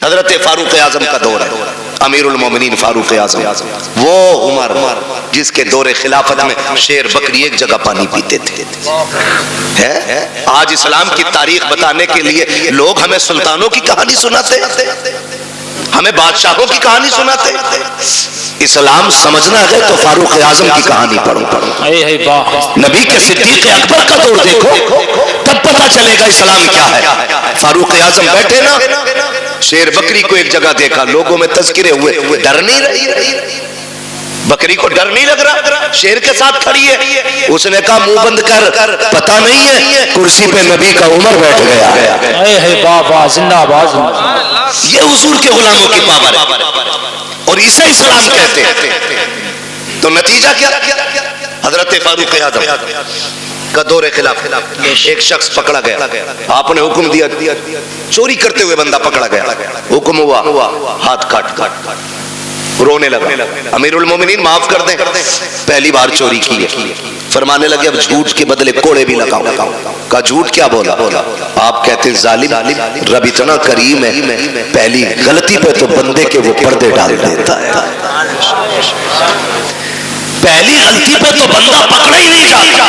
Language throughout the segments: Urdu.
حضرت فاروق اعظم کا دور ہے، امیر المومنین فاروق اعظم، وہ عمر جس کے دور خلافت میں شیر بکری ایک جگہ پانی پیتے تھے. آج اسلام کی تاریخ بتانے کے لیے لوگ ہمیں سلطانوں کی کہانی سناتے، ہمیں بادشاہوں کی کہانی سناتے. اسلام سمجھنا ہے تو فاروق اعظم کی کہانی پڑھو، نبی کے صدیق اکبر کا دور دیکھو، تب پتہ چلے گا اسلام کیا ہے. فاروق اعظم بیٹھے نا، شیر بکری کو ایک جگہ دیکھا، لوگوں میں تذکرے ہوئے، ڈر نہیں رہی، بکری کو ڈر نہیں لگ رہا، شیر کے ساتھ کھڑی ہے. اس نے کہا منہ بند کر، پتہ نہیں ہے کرسی پہ نبی کا عمر بیٹھ گیا ہے. یہ حضور کے غلاموں کی پاور ہے اور اسے اسلام کہتے ہیں. تو نتیجہ کیا؟ حضرت فاروق اعظم کا دور خلاف ایک شخص پکڑا گیا، آپ نے حکم دیا، چوری کرتے ہوئے بندہ پکڑا گیا، حکم ہوا ہاتھ کاٹ، رونے لگا، امیر المومنین معاف کر دیں، پہلی بار چوری کی ہے. فرمانے لگے اب جھوٹ کے بدلے کوڑے بھی لگاؤں. کہا جھوٹ کیا بولا؟ آپ کہتے ہیں ظالم، رب اتنا کریم ہے، پہلی غلطی پہ تو بندے کے وہ پردے ڈال دیتا ہے، پہلی غلطی پہ تو بندہ پکڑا ہی نہیں جاتا.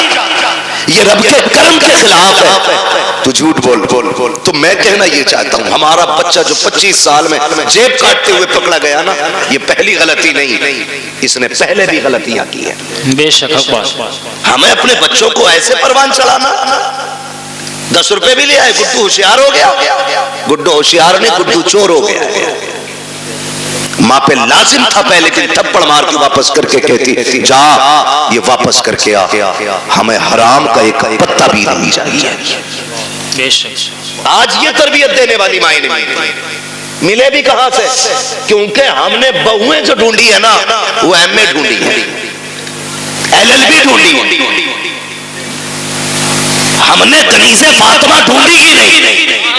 یہ رب کے کرم کے خلاف ہے. تو جھوٹ بول. تو میں کہنا یہ چاہتا ہوں، ہمارا بچہ جو 25 سال میں جیب کاٹتے ہوئے پکڑا گیا نا، یہ پہلی غلطی نہیں، اس نے پہلے بھی غلطیاں کی ہیں. بے شک ہمیں اپنے بچوں کو ایسے پروان چڑھانا. 10 روپے بھی لے آئے، گڈو ہوشیار ہو گیا. گڈو ہوشیار نہیں، گڈو چور ہو گیا. ماں پہ لازم تھا پہلے دن تھپڑ مار کے واپس کر کے کہتی جا یہ واپس کر کے آ، ہمیں حرام کا ایک پتہ بھی نہیں چاہیے. آج یہ تربیت دینے والی مائیں نہیں ملے بھی کہاں سے؟ کیونکہ ہم نے بہویں جو ڈھونڈی ہے نا، وہ ایم اے ڈھونڈی ہے، LLB ڈھونڈی ہے. ہم نے کنیز فاطمہ ڈھونڈی ہی نہیں.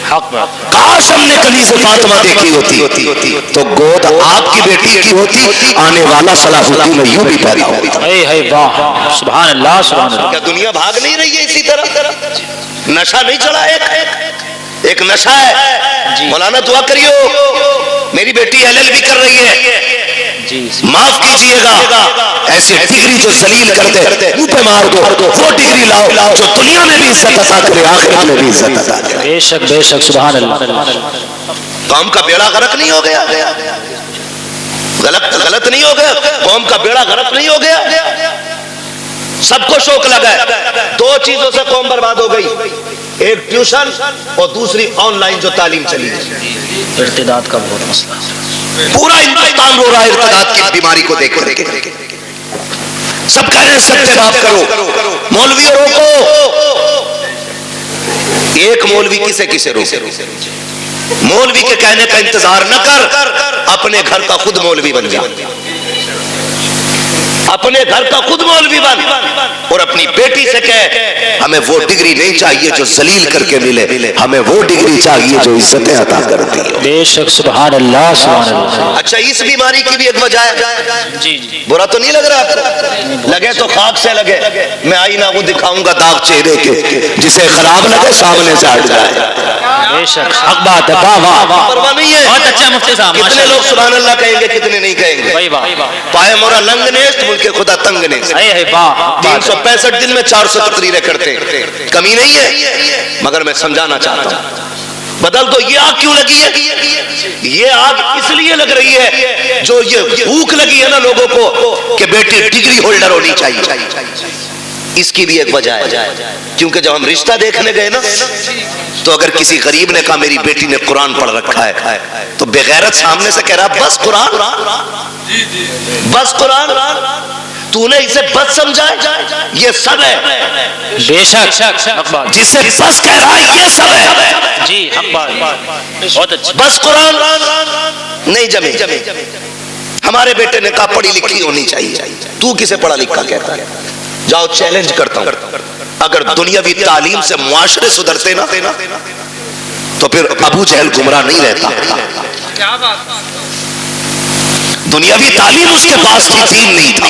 کاش ہم نے کنیز فاطمہ دیکھی ہوتی تو گود آپ کی بیٹی کی ہوتی، آنے والا صلاح الدین ایوبی پیدا ہوتا. سبحان اللہ سبحان اللہ. کیا دنیا بھاگ نہیں رہی ہے اسی طرح؟ نشہ نہیں چڑھا، ایک نشہ ہے. مولانا دعا کریو، میری بیٹی LLB کر رہی ہے، معاف کیجئے گا، ایسی ڈگری جو ذلیل کر دے منہ پہ مار دو. وہ ڈگری لاؤ جو دنیا میں بھی عزت عطا کرے، آخرت میں بھی عزت عطا کرے. بے شک بے شک سبحان اللہ. قوم کا بیڑا غرق نہیں ہو گیا، غلط نہیں ہو گیا، قوم کا بیڑا غرق نہیں ہو گیا. سب کو شوق لگا ہے. 2 چیزوں سے قوم برباد ہو گئی، ایک ٹیوشن اور دوسری آن لائن جو تعلیم چلی ہے. ارتداد کا بہت مسئلہ، پورا ہندوستان رو رہا ہے ارتداد کی بیماری کو دیکھ کر کے. سب کہہ رہے ہیں سب سے بات کرو، مولوی روکو. ایک مولوی کسے روکے؟ مولوی کے کہنے کا انتظار نہ کر، اپنے گھر کا خود مولوی بن جا. اپنے گھر کا خود مولوی بن اور اپنی بیٹی سے کہے ہمیں وہ ڈگری نہیں چاہیے جو ذلیل کر کے ملے، ہمیں وہ ڈگری چاہیے جو عزتیں عطا کرتی ہے. بے شک سبحان اللہ سبحان اللہ. اچھا اس بیماری کی بھی ایک وجہ ہے، جی برا تو نہیں لگ رہا آپ کو؟ لگے تو خاک سے لگے. میں آئینہ وہ دکھاؤں گا داغ چہرے کے، جسے خراب لگے سامنے سے ہٹ جائے. بے شک حق بات ہے. پرواہ نہیں ہے. بہت اچھا مفتی صاحب. کتنے لوگ سبحان اللہ کہیں گے، کتنے نہیں کہیں گے. پائے مورا لنگ نیست، ملک خدا تنگ نیست. 365 دن میں 400 تقریریں کرتے، کمی نہیں ہے. مگر میں سمجھانا چاہتا ہوں، بدل دو. یہ آگ کیوں لگی ہے؟ یہ آگ اس لیے لگ رہی ہے جو یہ بھوک لگی ہے نا لوگوں کو کہ بیٹی ڈگری ہولڈر ہونی چاہیے. اس کی بھی ایک وجہ ہے، کیونکہ جب ہم رشتہ دیکھنے گئے نا، تو اگر کسی غریب نے کہا میری بیٹی نے قرآن پڑھ رکھا ہے، تو بغیرت سامنے سے کہہ رہا بس قرآن، بس قرآن، تو نے اسے بس سمجھا ہے، یہ سب ہے. بے شک جسے بس کہہ رہا ہے یہ سب ہے. جی حق بات بہت اچھا. بس قرآن نہیں جمے. ہمارے بیٹے نے کہا پڑھی لکھی ہونی چاہیے، تو کسے پڑھا لکھا کہتا ہے؟ جاؤ چیلنج کرتا ہوں، اگر دنیاوی تعلیم سے معاشرے سدھرتے نا تو پھر ابو جہل گمراہ نہیں رہتا. دنیاوی تعلیم اس کے پاس تھی، دین نہیں تھا.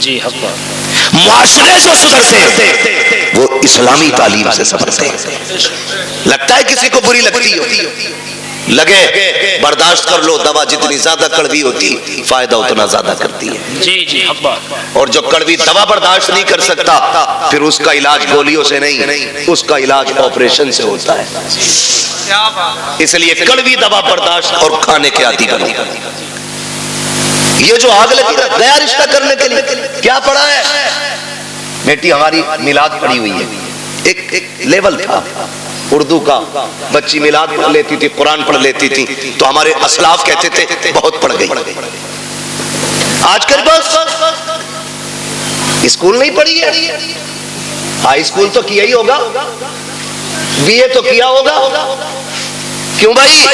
جی حق بات. معاشرے جو سدھرتے وہ اسلامی تعلیم سے سدھرتے. لگتا ہے کسی کو بری لگتی ہو، لگے برداشت کر لو، دوا جتنی زیادہ کڑوی ہوتی فائدہ اتنا زیادہ کرتی ہے. جی جی حق بات. اور جو کڑوی دوا برداشت نہیں کر سکتا پھر اس کا علاج گولیوں سے نہیں، اس کا علاج آپریشن سے ہوتا ہے. اس لیے کڑوی دوا برداشت اور کھانے کے عادی بنو. یہ جو آگ لگی گیا رشتہ کرنے کے لیے کیا پڑھا ہے؟ بیٹی ہماری میلاد پڑھی ہوئی ہے، ایک لیول تھا اردو کا، بچی میلاد پڑھ لیتی تھی، قرآن پڑھ لیتی تھی، تو ہمارے اسلاف کہتے تھے بہت پڑھ گئی. آج کل بس اسکول نہیں پڑھی ہے، ہائی اسکول تو کیا ہی ہوگا، بی اے تو کیا ہوگا. کیوں بھائی؟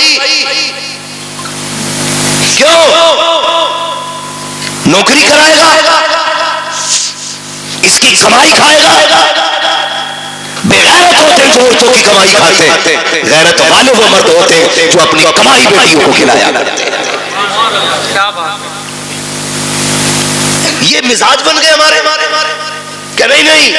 کیوں؟ نوکری کرائے گا، اس کی کمائی کھائے گا. بغیرت ہوتے جو عورتوں کی کمائی کھاتے ہیں، غیرت والے وہ مرد ہوتے ہیں جو اپنی کمائی بیٹیوں کو کھلایا کرتے ہیں. یہ مزاج بن گئے ہمارے کہ نہیں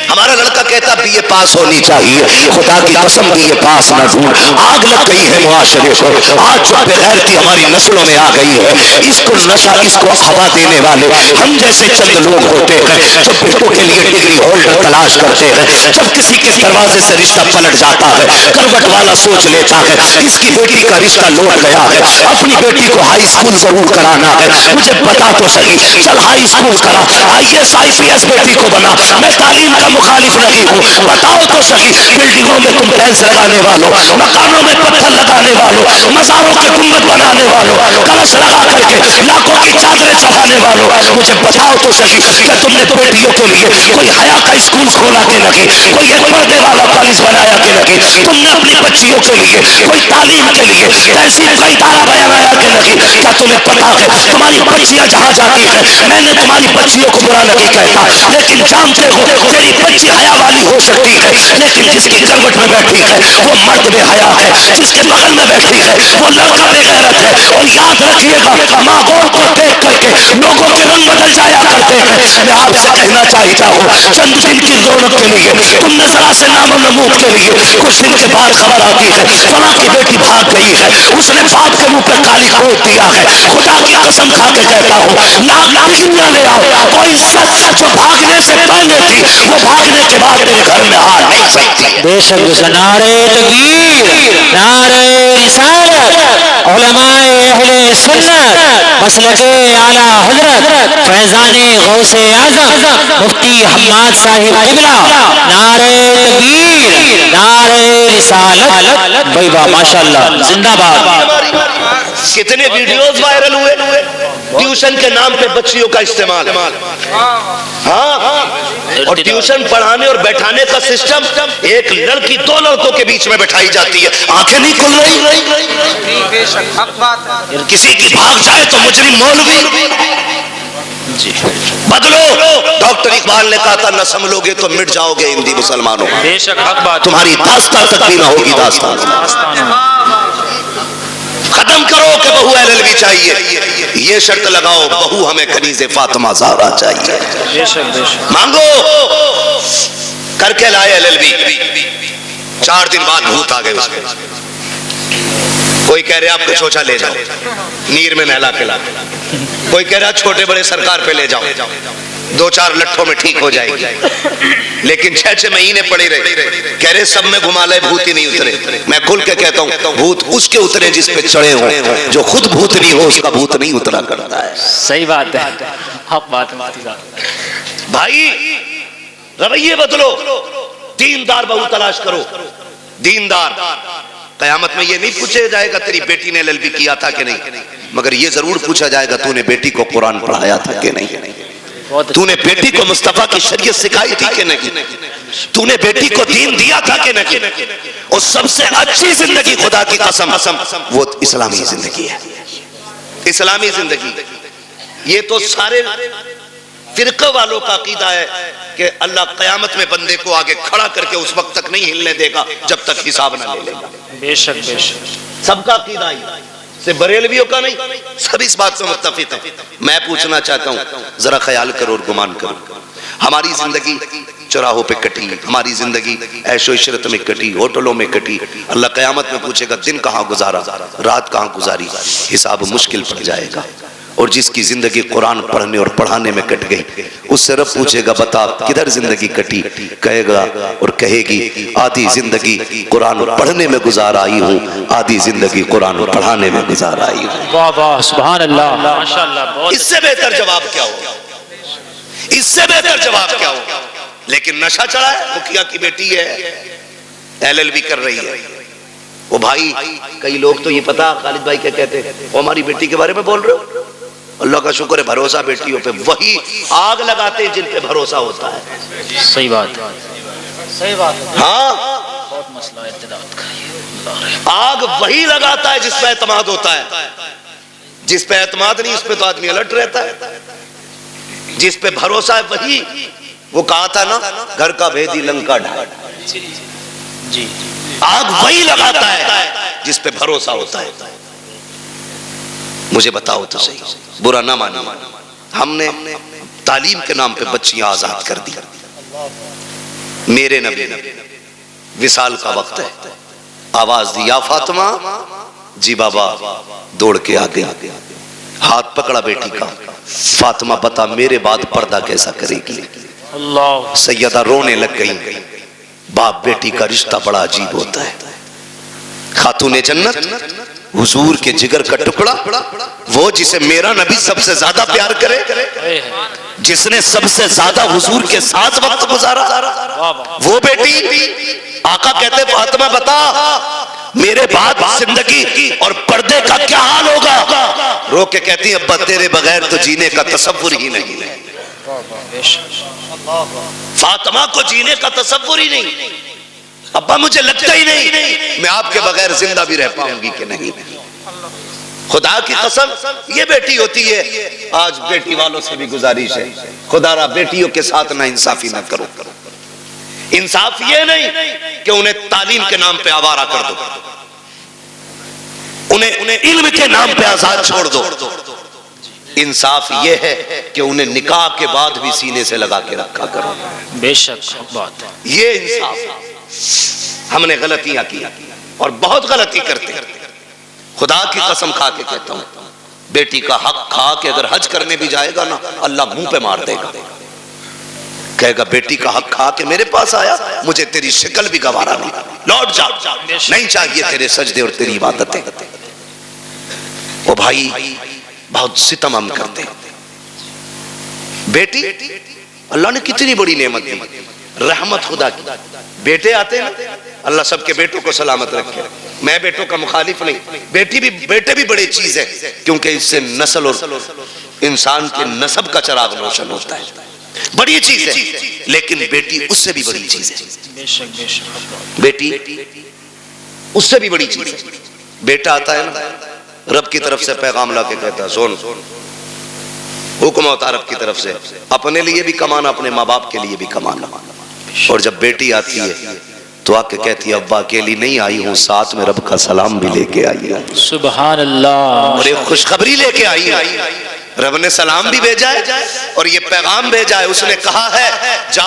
ہمارا لڑکا کہتا بی اے پاس ہونی چاہیے. خدا کی قسم بی اے پاس نہ ڈھونڈ، آگ لگ گئی ہے معاشرے کو. آج جو بغیرتی ہماری نسلوں میں آ گئی ہے، اس کو نشہ، اس کو ہوا دینے والے ہم جیسے چند لوگ ہوتے ہیں جو بیٹوں کے لیے ڈگری ہولڈر تلاش کرتے ہیں. جب کسی کے دروازے سے رشتہ پلٹ جاتا ہے، کروٹ والا سوچ لیتا ہے اس کی بیٹی کا رشتہ لوٹ گیا ہے، اپنی بیٹی کو ہائی اسکول ضرور کرانا ہے. مجھے بتا تو صحیح، چل ہائی اسکول کرا، I S I P S بیٹی کو بنا. میں تعلیم کا مخالف نہیں ہوں، بتاؤ تو صحیح. بلڈنگوں میں تم ٹائلز لگانے والوں، مکانوں میں پتھر لگانے والوں، مزاروں کے گنبد بنانے والوں، کلش لگا کر کے لاکھوں کی چادریں چڑھانے والوں، مجھے بتاؤ تو صحیح کہ تم نے بیٹیوں کے لیے کوئی حیا کا اسکول کھولا کہ نہیں، کوئی ایک پردے والا کالج بنایا کہ نہیں، تم نے اپنی بچیوں کے لیے کوئی تعلیم کے لیے تہذیب کا ادارہ بنایا کہ نہیں. کیا تمہیں پتا ہے تمہاری بچیاں جہاں جاتی ہیں، میں نے تمہاری بچیوں کو برا نہیں کہتا، لیکن جانتے ہو تیری بچی حیا والی ہو سکتی ہے، لیکن جس کی کروٹ میں بیٹھی ہے وہ مرد بے حیا ہے، جس کے بغل میں بیٹھی ہے وہ لڑکا بے غیرت ہے. اور یاد رکھیے گا ماحول کو دیکھ کر کے لوگوں کے رنگ بدل جایا کرتے ہیں. میں آپ سے کہنا چاہتا ہوں چند دن کی رونق کے لیے تم نے ذرا سے نام و نمود کے لیے کچھ دن کے بعد خبر آتی ہے فلاں کی بیٹی بھاگ گئی ہے، اس نے باپ کے منہ پہ کالی کوٹ دیا ہے. خدا کی قسم کھا کے کہتا ہوں لاکھ دنیا لے آؤ، کوئی سچ جو بھاگنے سے پہلے تھی وہ بھاگنے کے بعد میرے گھر میں آ نہیں سکتی. بے شک نعرہ تکبیر، نعرہ رسالت، علماء اہل سنت، مسلک اعلی حضرت فیضان غوث اعظم مفتی حماد صاحب قبلہ، نعرہ تکبیر، نعرہ رسالت. بھائی واہ ماشاءاللہ، زندہ باد. کتنے ویڈیوز وائرل ہوئے ٹیوشن کے نام پہ بچیوں کا استعمال. ہاں اور ٹیوشن پڑھانے اور بیٹھانے کا سسٹم، ایک لڑکی دو لڑکوں کے بیچ میں بٹھائی جاتی ہے، آنکھیں نہیں کھل رہی. کسی کی بھاگ جائے تو مجرم مولوی. بدلو. ڈاکٹر اقبال نے کہا تھا نہ سنبھلو گے تو مٹ جاؤ گے ہندی مسلمانوں. بے شک حق بات. تمہاری داستان تک بھی نہ ہوگی داستان. ختم کرو کہ بہو ایل ایل بی چاہیے، یہ شرط لگاؤ بہو ہمیں کنیز فاطمہ زہرا چاہیے. بے شک بے شک. مانگو کر کے لائے ایل ایل بی، 4 دن بعد بھوت آ گئے اس کے. کوئی کہہ رہے آپ کو چوچا لے جاؤ نیر میں نہلا کے لا، کوئی کہہ رہا چھوٹے بڑے سرکار پہ لے جاؤ، 2-4 لٹھوں میں ٹھیک ہو جائے گی. لیکن 6 مہینے پڑی رہے، کہہ رہے سب میں گھما لے بھوت ہی نہیں اترے. میں کھل کے کہتا ہوں بھوت اس کے اترے جس پہ چڑھے ہوں، جو خود بھوت نہیں ہو اس کا بھوت نہیں اترا کرتا ہے. صحیح بات ہے، حق بات ہے. بھائی رویے بدلو، دیندار بہو تلاش کرو. دیندار. قیامت میں یہ نہیں پوچھا جائے گا تیری بیٹی نے ایل ایل بی کیا تھا کہ نہیں، مگر یہ ضرور پوچھا جائے گا تو نے بیٹی کو قرآن پڑھایا تھا کہ نہیں، تو نے بیٹی کو مصطفیٰ کی شریعت سکھائی تھی کہ نہیں، تو نے بیٹی کو دین دیا تھا کہ نہیں. اور سب سے اچھی زندگی خدا کی قسم وہ اسلامی زندگی ہے. اسلامی زندگی. یہ تو سارے فرقہ والوں کا عقیدہ ہے کہ اللہ قیامت میں بندے کو آگے کھڑا کر کے اس وقت تک نہیں ہلنے دے گا جب تک حساب نہ لے لے گا. بے شک بے شک. سب کا عقیدہ ہی سے بریلویوں کا نہیں، سب اس بات سے متفق ہیں. میں پوچھنا چاہتا ہوں ذرا خیال کرو اور گمان کرو، ہماری زندگی چوراہوں پہ کٹی، ہماری زندگی عیش و عشرت میں کٹی، ہوٹلوں میں کٹی. اللہ قیامت میں پوچھے گا دن کہاں گزارا، رات کہاں گزاری. حساب مشکل پڑ جائے گا. اور جس کی زندگی قرآن پڑھنے اور پڑھانے میں کٹ گئی، اس سے رب پوچھے گا بتا کدھر زندگی کٹی؟ کہے گا اور کہے گی آدھی زندگی قرآن پڑھنے میں گزار آئی ہوں، آدھی زندگی قرآن پڑھانے میں گزار آئی ہوں. واہ واہ سبحان اللہ. ماشاءاللہ بہت اس سے بہتر جواب کیا ہوگا؟ اس سے بہتر جواب کیا ہوگا؟ لیکن نشہ چڑھا ہے. مکھیا کی بیٹی ہے، LLB کر رہی ہے. وہ بھائی کئی لوگ تو یہ پتا خالد بھائی کیا کہتے ہیں، وہ ہماری بیٹی کے بارے میں بول رہے ہو. اللہ کا شکر ہے بھروسہ بیٹیوں پہ، وہی آگ لگاتے ہیں جن پہ بھروسہ ہوتا ہے. صحیح بات ہے. صحیح بات ہے. ہاں بہت مسئلہ ہے ارتداد کا. آگ وہی لگاتا ہے جس پہ اعتماد ہوتا ہے. جس پہ اعتماد نہیں اس پہ تو آدمی الرٹ رہتا ہے. جس پہ بھروسہ ہے وہی، وہ کہا تھا نا گھر کا بھیدی لنکا ڈھا. جی آگ وہی لگاتا ہے جس پہ بھروسہ ہوتا ہے. مجھے بتاؤ تو صحیح، برا نہ مانو، ہم نے تعلیم کے نام پہ بچیاں آزاد کر دی. میرے نبی وصال کا وقت ہے، آواز دی یا فاطمہ. جی بابا دوڑ کے آگے ہاتھ پکڑا بیٹی کا. فاطمہ بتا میرے بعد پردہ کیسا کرے گی؟ اللہ. سیدہ رونے لگ گئی. باپ بیٹی کا رشتہ بڑا عجیب ہوتا ہے. خاتون جنت حضور کے جگر کا ٹکڑا، وہ جسے میرا نبی سب سے زیادہ پیار کرے، جس نے سب سے زیادہ حضور کے ساتھ وقت گزارا، وہ بیٹی. آقا کہتے فاطمہ بتا میرے بعد زندگی اور پردے کا کیا حال ہوگا؟ رو کے کہتی ابا تیرے بغیر تو جینے کا تصور ہی نہیں. فاطمہ کو جینے کا تصور ہی نہیں. ابا مجھے لگتا ہی نہیں میں آپ کے بغیر زندہ بھی رہ پاؤں گی کہ نہیں. خدا کی قسم یہ بیٹی ہوتی ہے. آج بیٹی والوں سے بھی گزارش ہے، خدا را بیٹیوں کے ساتھ نہ انصافی نہ کرو. انصاف یہ نہیں کہ انہیں تعلیم کے نام پہ آوارہ کر دو، انہیں علم کے نام پہ آزاد چھوڑ دو. انصاف یہ ہے کہ انہیں نکاح کے بعد بھی سینے سے لگا کے رکھا کرو. بے شک بات ہے. یہ انصاف ہے. ہم نے غلطیاں کی اور بہت غلطی کرتے ہیں. خدا کی قسم کھا کے کہتا ہوں بیٹی کا حق کھا کے اگر حج کرنے بھی جائے گا نا اللہ منہ پہ مار دے گا. کہے گا بیٹی کا حق کھا کے میرے پاس آیا، مجھے تیری شکل بھی گوارا نہیں، لوٹ جا، نہیں چاہیے تیرے سجدے اور تیری عبادتیں. وہ بھائی بہت ستم ہم کرتے ہیں. بیٹی اللہ نے کتنی بڑی نعمت دی، رحمت خدا کی. بیٹے آتے ہیں، اللہ سب کے بیٹوں کو سلامت رکھے. میں بیٹوں کا مخالف نہیں، بیٹے بھی بڑی چیز ہے، کیونکہ اس سے نسل اور انسان کے نسب کا چراغ روشن ہوتا ہے. بڑی چیز ہے، لیکن بیٹی اس سے بھی بڑی چیز ہے. بے شک بے شک. بیٹی اس سے بھی بڑی چیز ہے. بیٹا آتا ہے نا رب کی طرف سے پیغام لا کے کہتا ہے سن، حکم ہوتا رب کی طرف سے اپنے لیے بھی کمانا، اپنے ماں باپ کے لیے بھی کمانا. اور جب بیٹی آتی ہے تو آ کے کہتی ہے ابا اکیلی نہیں آئی ہوں، ساتھ میں رب کا سلام بھی لے کے آئی ہے. سبحان اللہ. اور ایک خوشخبری لے کے آئی ہے. رب نے سلام بھی بھیجا ہے اور یہ پیغام بھیجا ہے. اس نے کہا ہے جا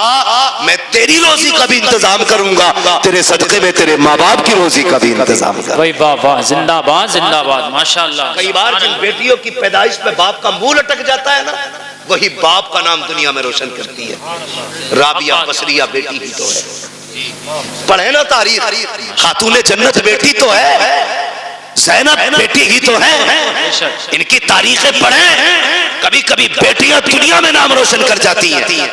میں تیری روزی کا بھی انتظام کروں گا، تیرے صدقے میں تیرے ماں باپ کی روزی کا بھی انتظام کروں گا. واہ واہ واہ، زندہ باد زندہ باد. ماشاءاللہ. کئی بار جن بیٹیوں کی پیدائش پہ باپ کا منہ لٹک جاتا ہے نا، وہی باپ کا نام دنیا میں روشن کرتی ہے. رابعہ بصریہ بیٹی ہی تو ہے. پڑھے نا تاریخ، خاتون جنت بیٹی تو ہے، زینب بیٹی ہی تو ہے. ان کی تاریخیں پڑھیں، کبھی کبھی بیٹیاں دنیا میں نام روشن کر جاتی ہیں.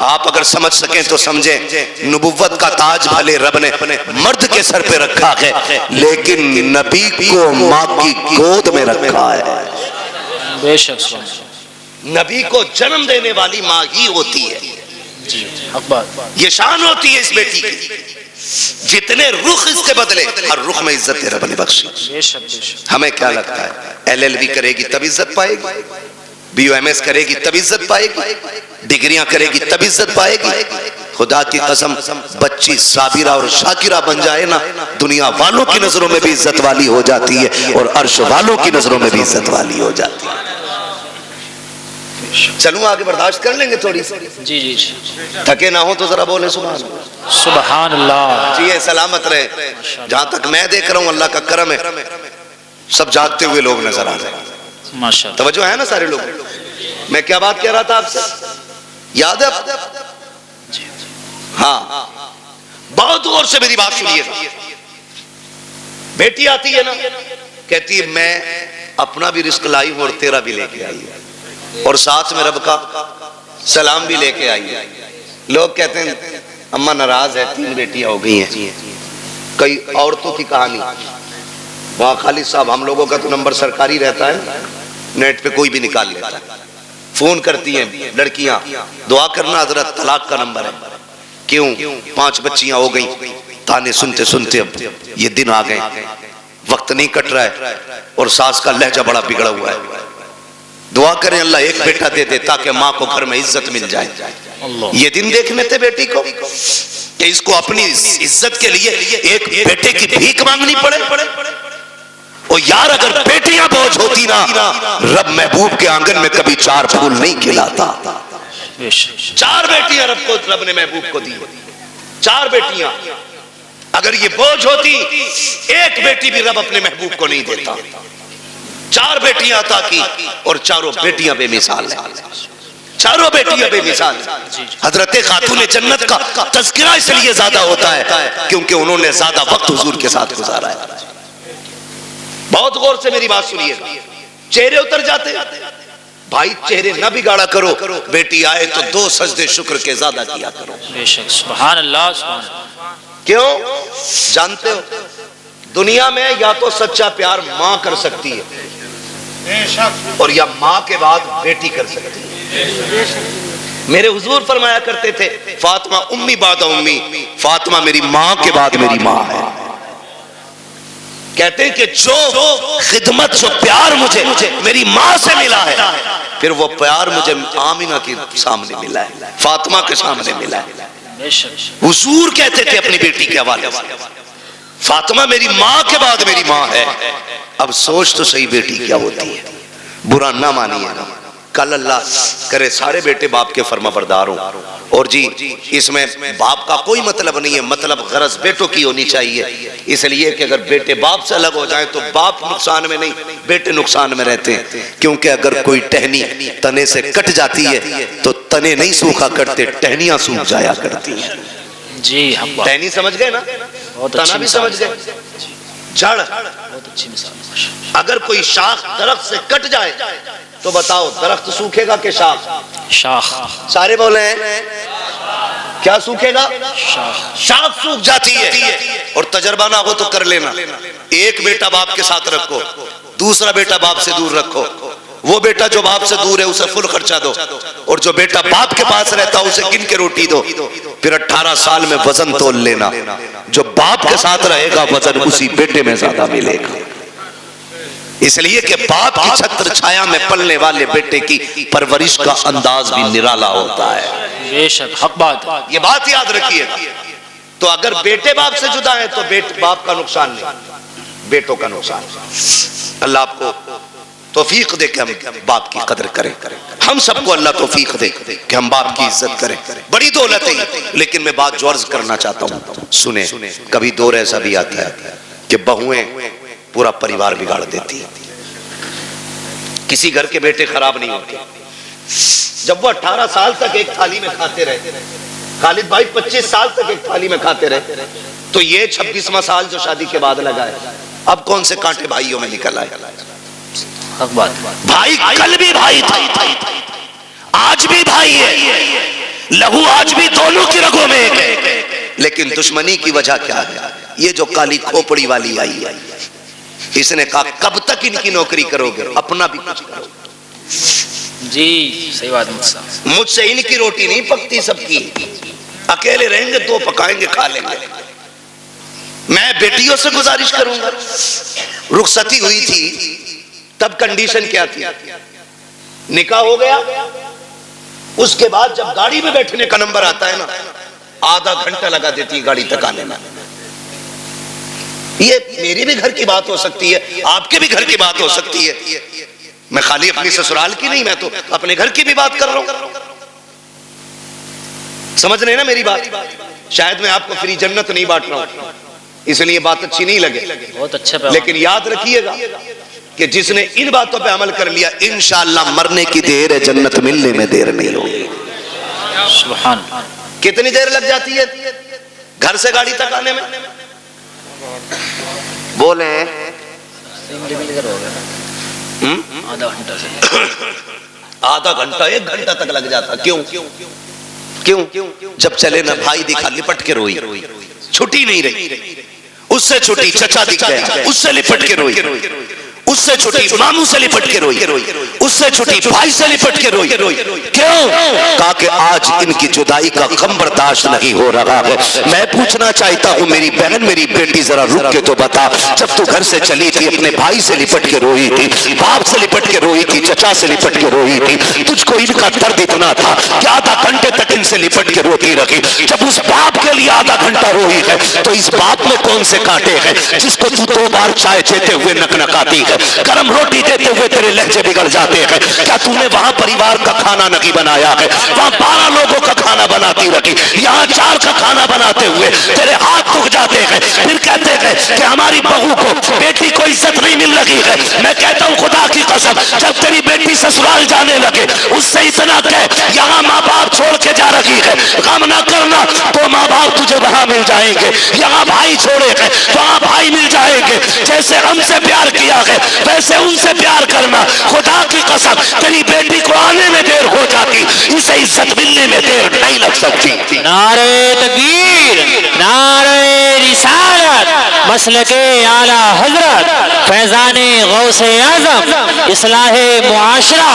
آپ اگر سمجھ سکیں تو سمجھیں. نبوت کا تاج بھلے رب نے مرد کے سر پہ رکھا ہے، لیکن نبی کو ماں کی گود میں رکھا ہے. بے شک. نبی کو جنم دینے والی ماں ہی ہوتی ہے. جی حق بات. یہ شان ہوتی ہے اس بیٹی کی. جتنے رخ اس کے بدلے، ہر رخ میں عزت رب نے بخشی. بے شک بے شک. ہمیں کیا لگتا ہے LLB کرے گی تب عزت پائے گی، BUMS کرے گی تب عزت پائے گی، ڈگریاں کرے گی تب عزت پائے گی. خدا کی قسم بچی صابرہ اور شاکرہ بن جائے نا، دنیا والوں کی نظروں میں بھی عزت والی ہو جاتی ہے اور عرش والوں کی نظروں میں بھی عزت والی ہو جاتی ہے. چلوں آگے برداشت کر لیں گے تھوڑی سی؟ جی جی جی تھکے نہ ہو تو ذرا بولیں سبحان اللہ۔ سبحان اللہ۔ جی یہ سلامت رہے، جہاں تک میں دیکھ رہا ہوں اللہ کا کرم ہے، سب جاگتے ہوئے لوگ نظر آ رہے ہیں، ماشاء اللہ۔ توجہ ہے نا سارے لوگ؟ میں کیا بات کہہ رہا تھا آپ سے، یاد ہے؟ ہاں بہت غور سے میری بات سنیے گا۔ بیٹی آتی ہے نا، کہتی ہے میں اپنا بھی رزق لائی ہوں اور تیرا بھی لے کے آئی ہے، اور ساتھ میں رب کا سلام بھی لے کے آئی ہے۔ لوگ کہتے ہیں اماں ناراض ہے، 3 بیٹیاں ہو گئی ہیں۔ کئی عورتوں کی کہانی، وہاں خالد صاحب ہم لوگوں کا تو نمبر سرکاری رہتا ہے، نیٹ پہ کوئی بھی نکال لیتا ہے، فون کرتی ہیں لڑکیاں، دعا کرنا حضرت طلاق کا نمبر ہے، کیوں 5 بچیاں ہو گئیں، تانے سنتے سنتے اب یہ دن آ گئے، وقت نہیں کٹ رہا ہے، اور ساس کا لہجہ بڑا بگڑا ہوا ہے، دعا کریں اللہ ایک بیٹا دے دے تاکہ ماں کو گھر میں عزت مل جائے۔ یہ دن دیکھنے تھے بیٹی کو کہ اس کو اپنی عزت کے لیے ایک بیٹے کی بھیک مانگنی پڑے۔ اور یار اگر بیٹیاں بوجھ ہوتی نا، رب محبوب کے آنگن میں کبھی 4 پھول نہیں کھلاتا۔ 4 بیٹیاں رب نے محبوب کو دی، 4 بیٹیاں، اگر یہ بوجھ ہوتی ایک بیٹی بھی رب اپنے محبوب کو نہیں دیتا۔ 4 بیٹیاں عطا کی، اور 4 بیٹیاں بے مثال ہیں، 4 بیٹیاں بے مثال ہیں۔ حضرت خاتون جنت کا تذکرہ اس لیے زیادہ ہوتا ہے کیونکہ انہوں نے زیادہ وقت حضور کے ساتھ گزارا ہے۔ بہت غور سے میری بات سنیے، چہرے اتر جاتے، بھائی چہرے نہ بگاڑا کرو، بیٹی آئے تو 2 سجدے شکر کے زیادہ کیا کرو۔ بے شک سبحان اللہ سبحان اللہ۔ کیوں؟ جانتے ہو دنیا میں یا تو سچا پیار ماں کر سکتی ہے، اور یا ماں کے بعد بیٹی کر سکتی ہے۔ میرے حضور فرمایا کرتے تھے فاطمہ امی بعد امی، فاطمہ میری ماں کے بعد میری ماں ہے۔ کہتے ہیں کہ جو خدمت جو پیار مجھے میری ماں سے ملا ہے، پھر وہ پیار مجھے آمینہ کے سامنے ملا ہے، فاطمہ کے سامنے ملا ہے۔ بے شک حضور کہتے تھے اپنی بیٹی کے حوالے سے فاطمہ میری ماں کے بعد میری ماں ہے۔ اب سوچ تو صحیح بیٹی کیا ہوتی ہے، برا نہ مانیے، کل اللہ کرے سارے بیٹے باپ کے فرما بردار ہوں، اور جی اس میں باپ کا کوئی مطلب نہیں ہے، مطلب غرض بیٹوں کی ہونی چاہیے، اس لیے کہ اگر بیٹے باپ سے الگ ہو جائیں تو باپ نقصان میں نہیں بیٹے نقصان میں رہتے ہیں، کیونکہ اگر کوئی ٹہنی تنے سے کٹ جاتی ہے تو تنے نہیں سوکھا کرتے، ٹہنیاں سوکھ جایا کرتی ہیں۔ جی حق بات، ٹہنی سمجھ گئے نا، بہت تنا اچھی بھی مثال، سمجھ گئے، جڑ بہت اچھی مثال۔ اگر کوئی شاخ درخت سے کٹ جائے تو بتاؤ درخت سوکھے گا کہ شاخ؟ شاخ سارے بولے ہیں کیا سوکھے گا؟ شاخ شاخ سوکھ جاتی ہے۔ اور تجربہ نہ ہو تو کر لینا، ایک بیٹا باپ کے ساتھ رکھو، دوسرا بیٹا باپ سے دور رکھو، وہ بیٹا جو باپ سے دور ہے اسے فل خرچہ دو، اور جو بیٹا باپ کے پاس رہتا اسے گن کے روٹی دو، پھر 18 سال میں وزن تول لینا، جو باپ کے ساتھ رہے گا وزن اسی بیٹے میں زیادہ ملے گا، اس لیے کہ باپ کی چھتر چھایا میں پلنے والے بیٹے کی پرورش کا انداز بھی نرالا ہوتا ہے۔ بے شک حق بات، یہ بات یاد رکھیے گا۔ تو اگر بیٹے باپ سے جدا ہے تو باپ کا نقصان نہیں، بیٹوں کا نقصان۔ اللہ آپ کو توفیق دے کہ ہم باپ کی قدر کریں، ہم سب کو اللہ توفیق دے کہ ہم باپ کی عزت کریں، بڑی دولت ہے۔ لیکن میں بات جو عرض کرنا چاہتا ہوں سنیں، کبھی دور ایسا بھی آتا ہے کہ بہویں پورا پریوار بگاڑ دیتی ہیں، کسی گھر کے بیٹے خراب نہیں ہوتے۔ جب وہ 18 سال تک ایک تھالی میں کھاتے رہے، خالد بھائی 25 سال تک ایک تھالی میں کھاتے رہے، تو یہ 26واں سال جو شادی کے بعد لگا ہے، اب کون سے کانٹے بھائیوں میں نکل آئے؟ حق بات، بھائی کل بھی بھائی تھا، آج بھی بھائی ہے، لہو آج بھی دونوں کی رگوں میں ہے، لیکن دشمنی کی وجہ کیا ہے؟ یہ جو کالی کھوپڑی والی آئی ہے، اس نے کہا کب تک ان کی نوکری کرو گے، اپنا بھی کچھ کرو۔ جی صحیح بات، مجھ سے ان کی روٹی نہیں پکتی، سب کی، اکیلے رہیں گے 2 پکائیں گے کھا لیں گے۔ میں بیٹیوں سے گزارش کروں گا، رخصتی ہوئی تھی تب کنڈیشن کیا تھی؟ نکاح ہو گیا، اس کے بعد جب گاڑی میں بیٹھنے کا نمبر آتا ہے نا، آدھا گھنٹہ لگا دیتی گاڑی تک آنے میں۔ یہ میری بھی گھر کی بات ہو سکتی ہے، آپ کے بھی گھر کی بات ہو سکتی ہے، میں خالی اپنی سسرال کی نہیں، میں تو اپنے گھر کی بھی بات کر رہا ہوں. سمجھ رہے ہیں نا میری بات؟ شاید میں آپ کو فری جنت نہیں بانٹ رہا ہوں، اس لیے بات اچھی نہیں لگے، بہت اچھا پیغام. لیکن یاد رکھیے گا کہ جس نے ان باتوں پہ عمل کر لیا انشاءاللہ مرنے کی دیر ہے، جنت ملنے میں دیر نہیں ہوگی. سبحان. کتنی دیر لگ جاتی ہے گھر سے گاڑی تک آنے میں؟ بولیں آدھا گھنٹہ سے آدھا گھنٹہ 1 گھنٹہ تک لگ جاتا. کیوں؟ جب چلے نا بھائی دکھا لپٹ کے روئی، چھٹی نہیں رہی. اس سے چھٹی چچا دکھ گیا، اس سے لپٹ کے روئی. اس سے چھٹی ماموں سے لپٹ کے روئی. اس سے چھٹی بھائی سے لپٹ کے روئی. کیوں؟ کہا کہ آج ان کی جدائی کا غم برداشت نہیں ہو رہا ہے. میں پوچھنا چاہتا ہوں میری بہن، میری بیٹی، ذرا رک کے تو بتا، جب تو گھر سے چلی تھی اپنے بھائی سے لپٹ کے روئی تھی، باپ سے لپٹ کے روئی تھی، چچا سے لپٹ کے روئی تھی، تجھ کو ان کا درد اتنا تھا کہ آدھا گھنٹے تک ان سے لپٹ کے روتی رہی. جب اس باپ کے لیے آدھا گھنٹہ روئی ہے تو اس باپ میں کون سے کانٹے ہیں جس کو تو 2 بار چائے دیتے ہوئے نکنکاتی ہے، گرم روٹی دیتے ہوئے تیرے لہجے بگڑ جاتے ہیں؟ کیا تم نے وہاں پریوار کا کھانا نہیں بنایا ہے؟ وہاں 12 لوگوں کا کھانا بناتی رکھی، یہاں 4 کا کھانا بناتے ہوئے تیرے ہاتھ دکھ جاتے ہیں. پھر کہتے ہیں کہ ہماری بہو کو، بیٹی کو عزت نہیں مل رہی ہے. میں کہتا ہوں خدا کی قسم، جب تیری بیٹی سسرال جانے لگے اس سے اتنا کہہ، یہاں ماں باپ چھوڑ کے جا رہی ہے، غم نہ کرنا، تو ماں باپ تجھے وہاں مل جائیں گے. یہاں بھائی چھوڑے ہیں، وہاں بھائی مل جائیں گے. جیسے ہم سے پیار کیا ہے ویسے ان سے پیار کرنا. خدا کی قسم تیری بیٹی کو آنے میں دیر ہو جاتی، اسے عزت ملنے میں دیر نہیں لگ سکتی. نعرہ تکبیر، نعرہ رسالت، مسلک اعلی حضرت فیضان غوث اعظم اصلاح معاشرہ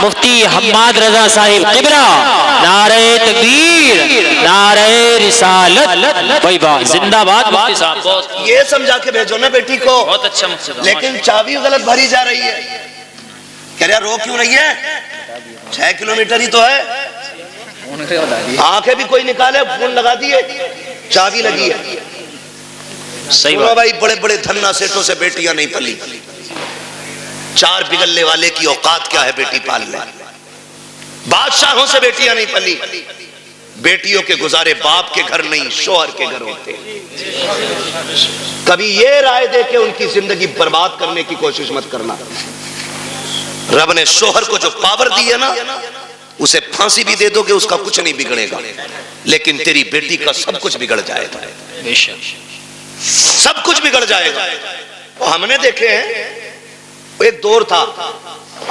مفتی حماد رضا صاحب قبلہ. نعرہ تکبیر، نعرہ رسالت. بھائی بات زندہ باد مفتی صاحب. بہت یہ سمجھا کے بھیجو نا بیٹی کو. بہت اچھا مقصد. لیکن چابی غلط بھری جا رہی ہے. کہہ رہا رو کیوں رہی ہے؟ 6 کلومیٹر ہی تو ہے. آنکھیں بھی کوئی نکالے، فون لگا دیے، چابی لگی ہے. صحیح بات بات. بھائی، بڑے بڑے دھنا سیٹوں سے بیٹیاں نہیں پلی. 4 بگلنے والے کی اوقات کیا ہے بیٹی پالنے؟ بادشاہوں سے بیٹیاں نہیں پلی. بیٹیوں کے گزارے باپ کے گھر نہیں، شوہر کے گھر ہوتے. کبھی یہ رائے دے کہ ان کی زندگی برباد کرنے کی کوشش مت کرنا. رب نے شوہر کو جو پاور دی ہے نا، اسے پھانسی بھی دے دو گے اس کا کچھ نہیں بگڑے گا، لیکن تیری بیٹی کا سب کچھ بگڑ جائے گا. بے شک سب کچھ بگڑ جائے گا. ہم نے دیکھے ہیں، ایک دور تھا،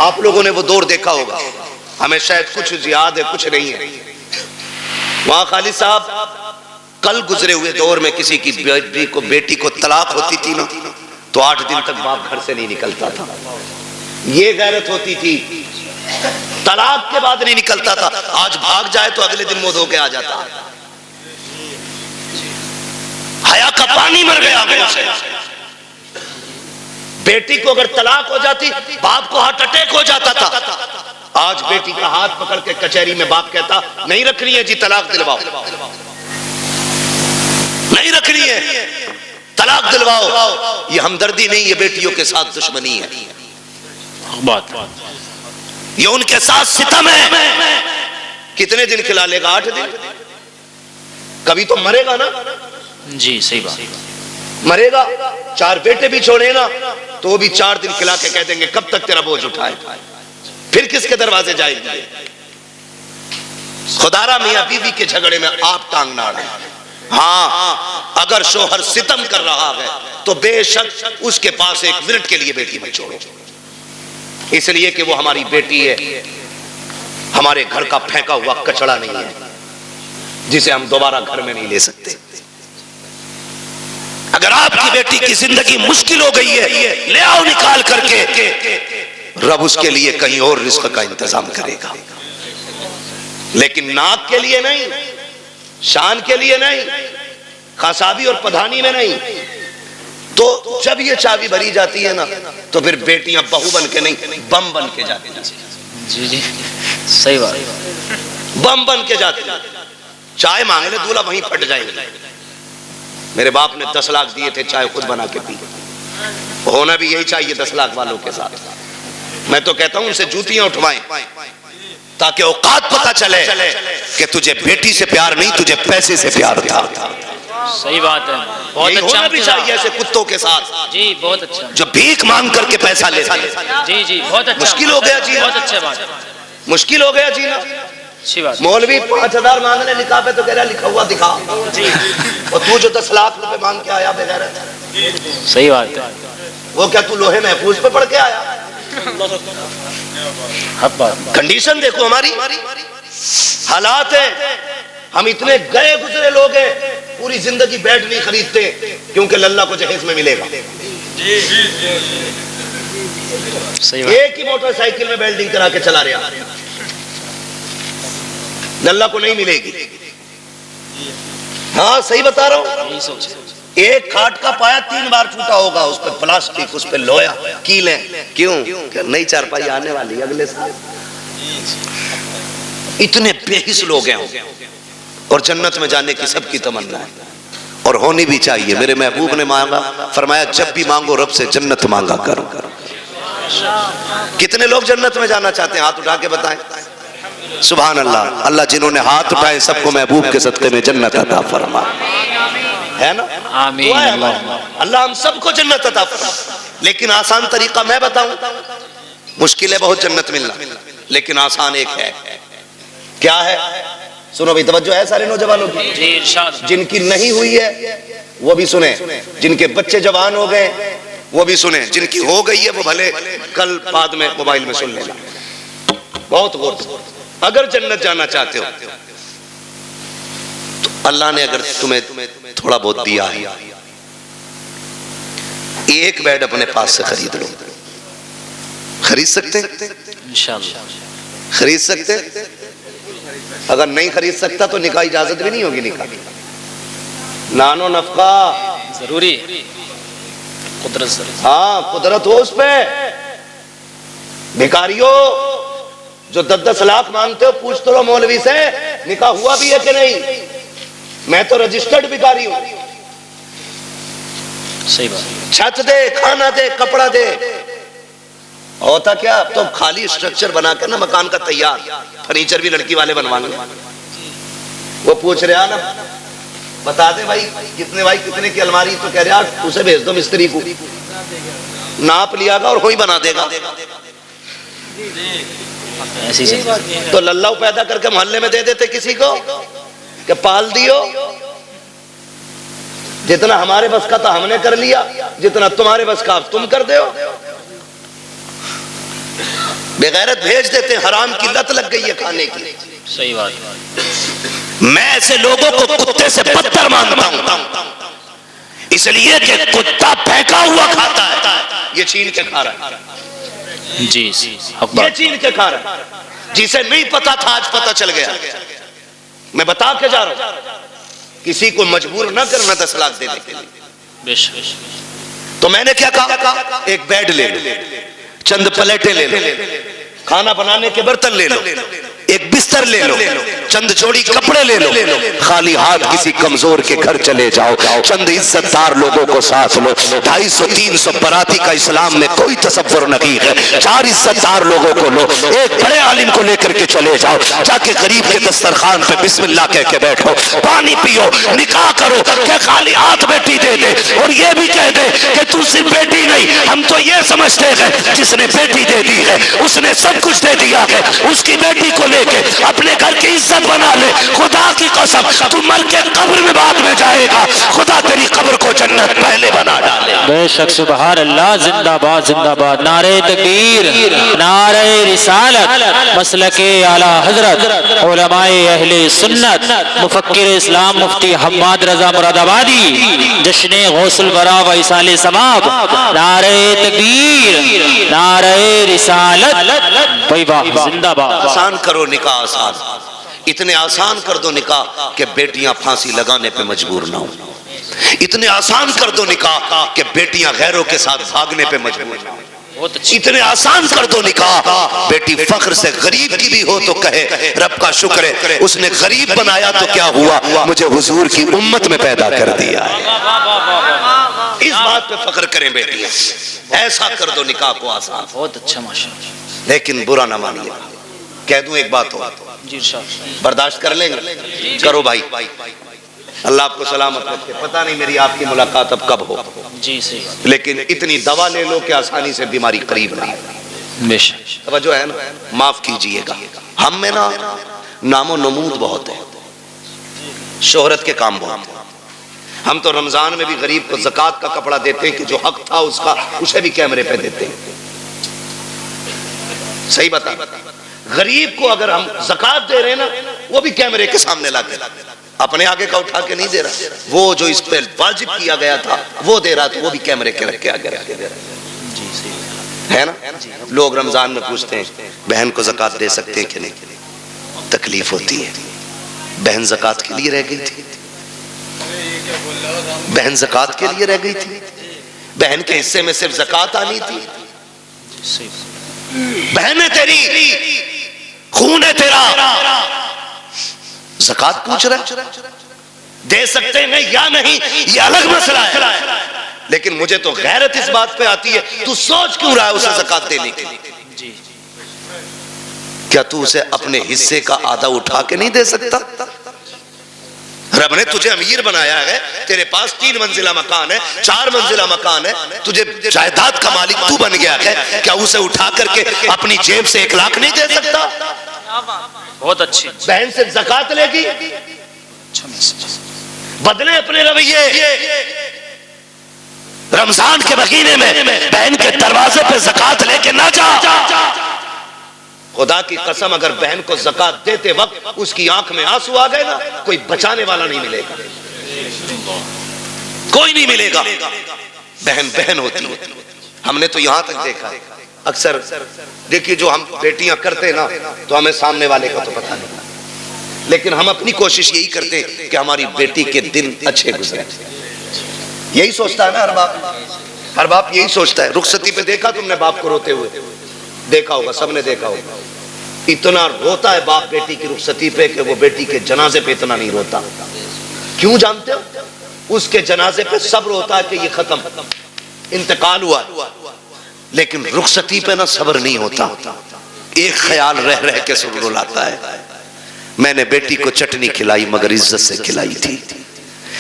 آپ لوگوں نے وہ دور دیکھا ہوگا، ہمیں شاید کچھ یاد ہے کچھ نہیں ہے. وہاں خالد صاحب کل گزرے ہوئے دور میں کسی کی بیٹی کو طلاق ہوتی تھی نا تو 8 دن تک باپ گھر سے نہیں نکلتا تھا. یہ غیرت ہوتی تھی. طلاق کے بعد نہیں نکلتا تھا. آج بھاگ جائے تو اگلے دن منہ دھو کے آ جاتا. حیا کا پانی مر گیا آنکھوں سے. بیٹی کو اگر طلاق ہو جاتی باپ کو ہارٹ اٹیک ہو جاتا تھا. آج بیٹی کا ہاتھ پکڑ کے کچہری میں باپ کہتا نہیں رکھنی ہے جی طلاق دلواؤ، نہیں رکھنی ہے طلاق دلواؤ. یہ ہمدردی نہیں، یہ بیٹیوں کے ساتھ دشمنی ہے. بات یہ ان کے ساتھ ستم ہے. کتنے دن کھلا لے گا؟ 8 دن. کبھی تو مرے گا نا. جی صحیح بات. مرے گا. 4 بیٹے بھی چھوڑے نا تو وہ بھی 4 دن کھلا کے کہہ دیں گے کب تک تیرا بوجھ اٹھائے. پھر کس کے دروازے جائیں گے؟ خدارا میاں بیوی کے جھگڑے میں آپ ٹانگ نہ اڑیں. ہاں اگر شوہر ستم کر رہا ہے تو بے شک اس کے پاس 1 منٹ کے لیے بیٹی مت چھوڑو، اس لیے کہ وہ ہماری بیٹی ہے، ہمارے گھر کا پھینکا ہوا کچڑا نہیں ہے جسے ہم دوبارہ گھر میں نہیں لے سکتے. اگر آپ کی بیٹی کی زندگی مشکل ہو گئی ہے لے آؤ نکال کر کے، رب اس کے لیے کہیں اور رزق کا انتظام کرے گا. لیکن ناک کے لیے نہیں، شان کے لیے نہیں، خاصابی اور پدھانی میں نہیں. تو جب یہ چابی بھری جاتی ہے نا تو پھر بیٹیاں بہو بن کے نہیں بم بن کے جاتی ہیں. جی جی صحیح بات. بم بن کے جاتی ہیں. چائے مانگ لے دولہا وہیں پھٹ جائے گا. میرے باپ نے 10 لاکھ دیے تھے چائے خود بنا کے پی. ہونا بھی یہی چاہیے 10 لاکھ والوں کے ساتھ. میں تو کہتا ہوں ان سے جوتیاں اٹھوائیں تاکہ اوقات پتہ چلے کہ تجھے بیٹی سے پیار نہیں، تجھے پیسے سے پیار تھا۔ صحیح بات ہے، بہت یہی اچھا ہونا بھی چاہیے ایسے کتوں کے ساتھ جی، بہت اچھا جو بھیک مانگ کر کے پیسہ لیتے ہیں۔ جی جی، بہت اچھا، مشکل ہو گیا جینا، بہت اچھا بات ہے، مشکل ہو گیا جینا۔ اچھی بات ہے مولوی 5000 مانگنے نکاح پہ تو کہہ رہا لکھا ہوا دکھا، اور تو جو 10 لاکھ روپے مانگ کے آیا بغیرت، صحیح بات ہے، وہ کیا تو لوہے محفوظ پہ پڑھ کے آیا؟ حق بات، کنڈیشن دیکھو ہماری، حالات ہے، ہم اتنے گئے گزرے لوگ ہیں، پوری زندگی بیڈ نہیں خریدتے کیونکہ للہ کو جہیز میں ملے گا۔ صحیح بات، ایک ہی موٹر سائیکل میں بیلڈنگ کرا کے چلا رہا، للہ کو نہیں ملے گی۔ ہاں صحیح بتا رہا ہوں، یہی سوچ، ایک کھاٹ کا پایا 3 بار ٹوٹا ہوگا، اس پہ پلاسٹک، اس پہ لویا، کیلیں، کیوں کہ نئی چارپائی آنے والی اگلے سال۔ اتنے بے حس لوگ ہیں اور جنت میں جانے کی سب کی تمنا ہے اور ہونی بھی چاہیے۔ میرے محبوب نے مانگا، فرمایا جب بھی مانگو رب سے جنت مانگا کرو۔ کتنے لوگ جنت میں جانا چاہتے ہیں؟ ہاتھ اٹھا کے بتائیں۔ سبحان اللہ، اللہ جنہوں نے ہاتھ اٹھائے سب کو محبوب کے صدقے میں جنت عطا فرما، ہے نا؟ آمین، دعا ہے ہماری، اللہ ہم سب کو جنت عطا فرما۔ لیکن آسان طریقہ میں بتاؤں، مشکل ہے بہت جنت ملنا، لیکن آسان ایک ہے۔ کیا ہے؟ سنو بھی، توجہ ہے سارے نوجوانوں کی؟ جی ارشاد، جن کی نہیں ہوئی ہے وہ بھی سنیں، جن کے بچے جوان ہو گئے وہ بھی سنیں، جن کی ہو گئی ہے وہ بھلے کل بعد میں موبائل میں سن لینا۔ بہت غور سے، اگر جنت جانا چاہتے ہو تو اللہ نے اگر تمہیں تھوڑا بہت دیا ہے، ایک بیڈ اپنے پاس سے خرید لو۔ خرید سکتے؟ انشاءاللہ خرید سکتے؟ اگر نہیں خرید سکتا تو نکاح اجازت بھی نہیں ہوگی۔ نکاح نانو نفقہ ضروری ہے، قدرت ضروری، ہاں قدرت ہو اس پہ۔ بھکاریوں جو 10-10 لاکھ مانگتے ہو، پوچھ تو لو مولوی سے نکاح ہوا بھی ہے کہ نہیں؟ میں تو رجسٹرڈ بھکاری ہوں۔ صحیح بات، چھت دے، کھانا دے، کپڑا دے، ہوتا کیا اب تو خالی اسٹرکچر بنا کر نا مکان کا تیار، فرنیچر بھی لڑکی والے بنوانے۔ وہ پوچھ رہا نا، بتا دے بھائی کتنے کی الماری، تو کہہ رہا اسے بھیج دو مستری کو، ناپ لیا گا اور وہی بنا دے گا۔ ایسی چیز، تو للہ پیدا کر کے محلے میں دے دیتے کسی کو کہ پال دیو، جتنا ہمارے بس کا تھا ہم نے کر لیا، جتنا تمہارے بس کا تم کر دیو۔ بغیرت بھیج دیتے، حرام کی لت لگ گئی ہے کھانے کی۔ صحیح بات، میں ایسے لوگوں کو کتے سے بدتر مانتا ہوں، اس لیے کہ کتا پھینکا ہوا کھاتا ہے، یہ چھین کے کھا رہا ہے، جی حق یہ بات، چھین کے کھا رہا ہے۔ جسے نہیں پتا تھا آج پتا چل گیا۔ میں بتا کے جا رہا ہوں، کسی کو مجبور نہ کرنا 10 لاکھ دینے کے لیے۔ بے شک، تو میں نے کیا کہا، ایک بیڈ لے لو، چند پلیٹیں لے لو، کھانا بنانے کے برتن لے لو، ایک بستر لے لو، چند جوڑی کپڑے لے لو، خالی ہاتھ کسی کمزور کے گھر چلے جاؤ، چند عزت دار لوگوں کو ساتھ لو۔ 250-300 براتی کا اسلام میں کوئی تصور نہیں ہے، 4 عزت دار لوگوں کو لو، ایک بڑے عالم کو لے کر کے چلے جاؤ، جا کے غریب کے دسترخوان پہ بسم اللہ کہہ کے بیٹھو، پانی پیو، نکاح کرو، کہ خالی ہاتھ بیٹی دے دے اور یہ بھی کہہ دے کہ تو صرف بیٹی نہیں، ہم تو یہ سمجھتے ہیں جس نے بیٹی دے دی ہے اس نے سب کچھ دے دیا ہے، اس کی بیٹی کو لے کے اپنے گھر کی عزت بنا لے۔ خدا کی قسم تو مر کے قبر میں بعد میں جائے گا، خدا تیری قبر کو جنت پہلے بنا ڈالے۔ بے شک، سبحان اللہ، زندہ باد زندہ باد، نعرہ تکبیر، نعرہ رسالت، مسلک اعلی حضرت، علماء اہل سنت، مفکر اسلام مفتی حماد رضا مراد آبادی، جشن غوث الورا و ایصال ثواب، نعرہ تکبیر، نعرہ رسالت، بھائی واہ، زندہ باد۔ آسان کرو نکاح، آسان، اتنے آسان کر دو نکاح کہ بیٹیاں پھانسی لگانے پہ مجبور نہ ہو، اتنے آسان کر دو نکاح کہ بیٹیاں غیروں کے ساتھ بھاگنے پہ مجبور نہ ہو، اتنے آسان کر دو نکاح بیٹی فخر سے غریب کی بھی ہو تو کہے رب کا شکر ہے اس نے غریب بنایا تو کیا ہوا، مجھے حضور کی امت میں پیدا کر دیا ہے۔ اس بات پہ فخر کریں بیٹیاں، ایسا کر دو نکاح کو آسان، بہت اچھا ماشاءاللہ. لیکن برا نہ مانیے. کہہ دوں ایک بات ہو، جی ارشاد. برداشت کر لیں گے؟ کرو بھائی. اللہ آپ کو سلامت رکھے. پتہ نہیں میری آپ کی ملاقات اب کب ہو، جی صحیح بات. لیکن اتنی دوا لے لو کہ آسانی سے بیماری قریب نہ. بے شک. توجہ ہے نا؟ معاف کیجئے گا، ہم میں نا نام و نمود بہت ہے، شہرت کے کام بہت ہیں. ہم تو رمضان میں بھی غریب کو زکوٰۃ کا کپڑا دیتے ہیں کہ جو حق تھا اس کا، اسے بھی کیمرے پہ دیتے ہیں. صحیح بتا، غریب کو اگر ہم زکوٰۃ دے رہے ہیں نا، وہ بھی کیمرے کے سامنے لا کے، اپنے آگے کا اٹھا کے نہیں دے رہا. وہ جو اس پہ واجب کیا گیا تھا وہ دے رہا، تو وہ بھی کیمرے کے رکھ کے آگے رکھ کے دے رہا جی صحیح ہے نا. لوگ رمضان میں پوچھتے ہیں بہن کو زکوٰۃ دے سکتے ہیں کہ نہیں؟ تکلیف ہوتی ہے. بہن زکوٰۃ کے لیے رہ گئی تھی، بہن زکوٰۃ کے لیے رہ گئی تھی. بہن کے حصے میں صرف زکوٰۃ آنی تھی. بہن ہے تیری، خون ہے تیرا، زکوٰۃ پوچھ رہا، دے سکتے ہیں یا نہیں یہ الگ مسئلہ ہے. لیکن مجھے تو غیرت اس بات پہ آتی ہے، تو سوچ کیوں رہا ہے اسے زکوٰۃ دینے کی؟ جی. کیا تو اسے اپنے حصے کا آدھا اٹھا کے نہیں دے سکتا؟ رب نے تجھے امیر بنایا ہے، تیرے پاس 3 منزلہ مکان ہے، 4 منزلہ مکان ہے، تجھے جائیداد کا مالک تو بن گیا ہے، کیا اسے اٹھا کر کے اپنی جیب سے 1 لاکھ نہیں دے سکتا؟ بہت اچھی. بہن سے زکوٰۃ لے گی، اچھا میسج. بدلے اپنے رویے. رمضان کے مہینے میں بہن کے دروازے پہ زکوٰۃ لے کے نہ جا. خدا کی قسم اگر بہن کو زکوٰۃ دیتے وقت اس کی آنکھ میں آنسو آ گئے نا، کوئی بچانے والا نہیں ملے گا، کوئی نہیں ملے گا. بہن بہن ہوتی ہے. ہم نے تو یہاں تک دیکھا، اکثر دیکھیے جو ہم بیٹیاں کرتے نا تو ہمیں سامنے والے کا تو پتہ نہیں، لیکن ہم اپنی کوشش یہی کرتے کہ ہماری بیٹی کے دن اچھے گزرے. یہی سوچتا ہے نا ہر باپ یہی سوچتا ہے. رخصتی پہ دیکھا تم نے باپ کو روتے ہوئے؟ دیکھا ہوگا، سب نے دیکھا ہوگا. اتنا روتا ہے باپ بیٹی کی رخصتی پہ کہ وہ بیٹی کے جنازے پہ اتنا نہیں روتا. کیوں جانتے ہو؟ اس کے جنازے پہ صبر ہوتا ہے کہ یہ ختم، انتقال ہوا، لیکن رخصتی پہ نہ صبر نہیں ہوتا. ایک خیال رہ رہ کے سر رلاتا ہے، میں نے بیٹی کو چٹنی کھلائی مگر عزت سے کھلائی تھی.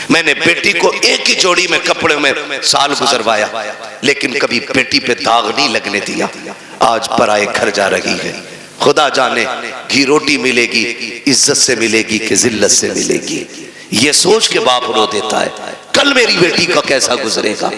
میں نے بیٹی کو ایک ہی جوڑی میں کپڑے میں سال گزروایا، لیکن کبھی بیٹی پہ داغ نہیں لگنے دیا. آج پرائے گھر جا رہی ہے، خدا جانے گھی روٹی ملے گی عزت سے ملے گی کہ ذلت سے ملے گی. یہ سوچ کے باپ رو دیتا ہے کل میری بیٹی کا کیسا گزرے گا.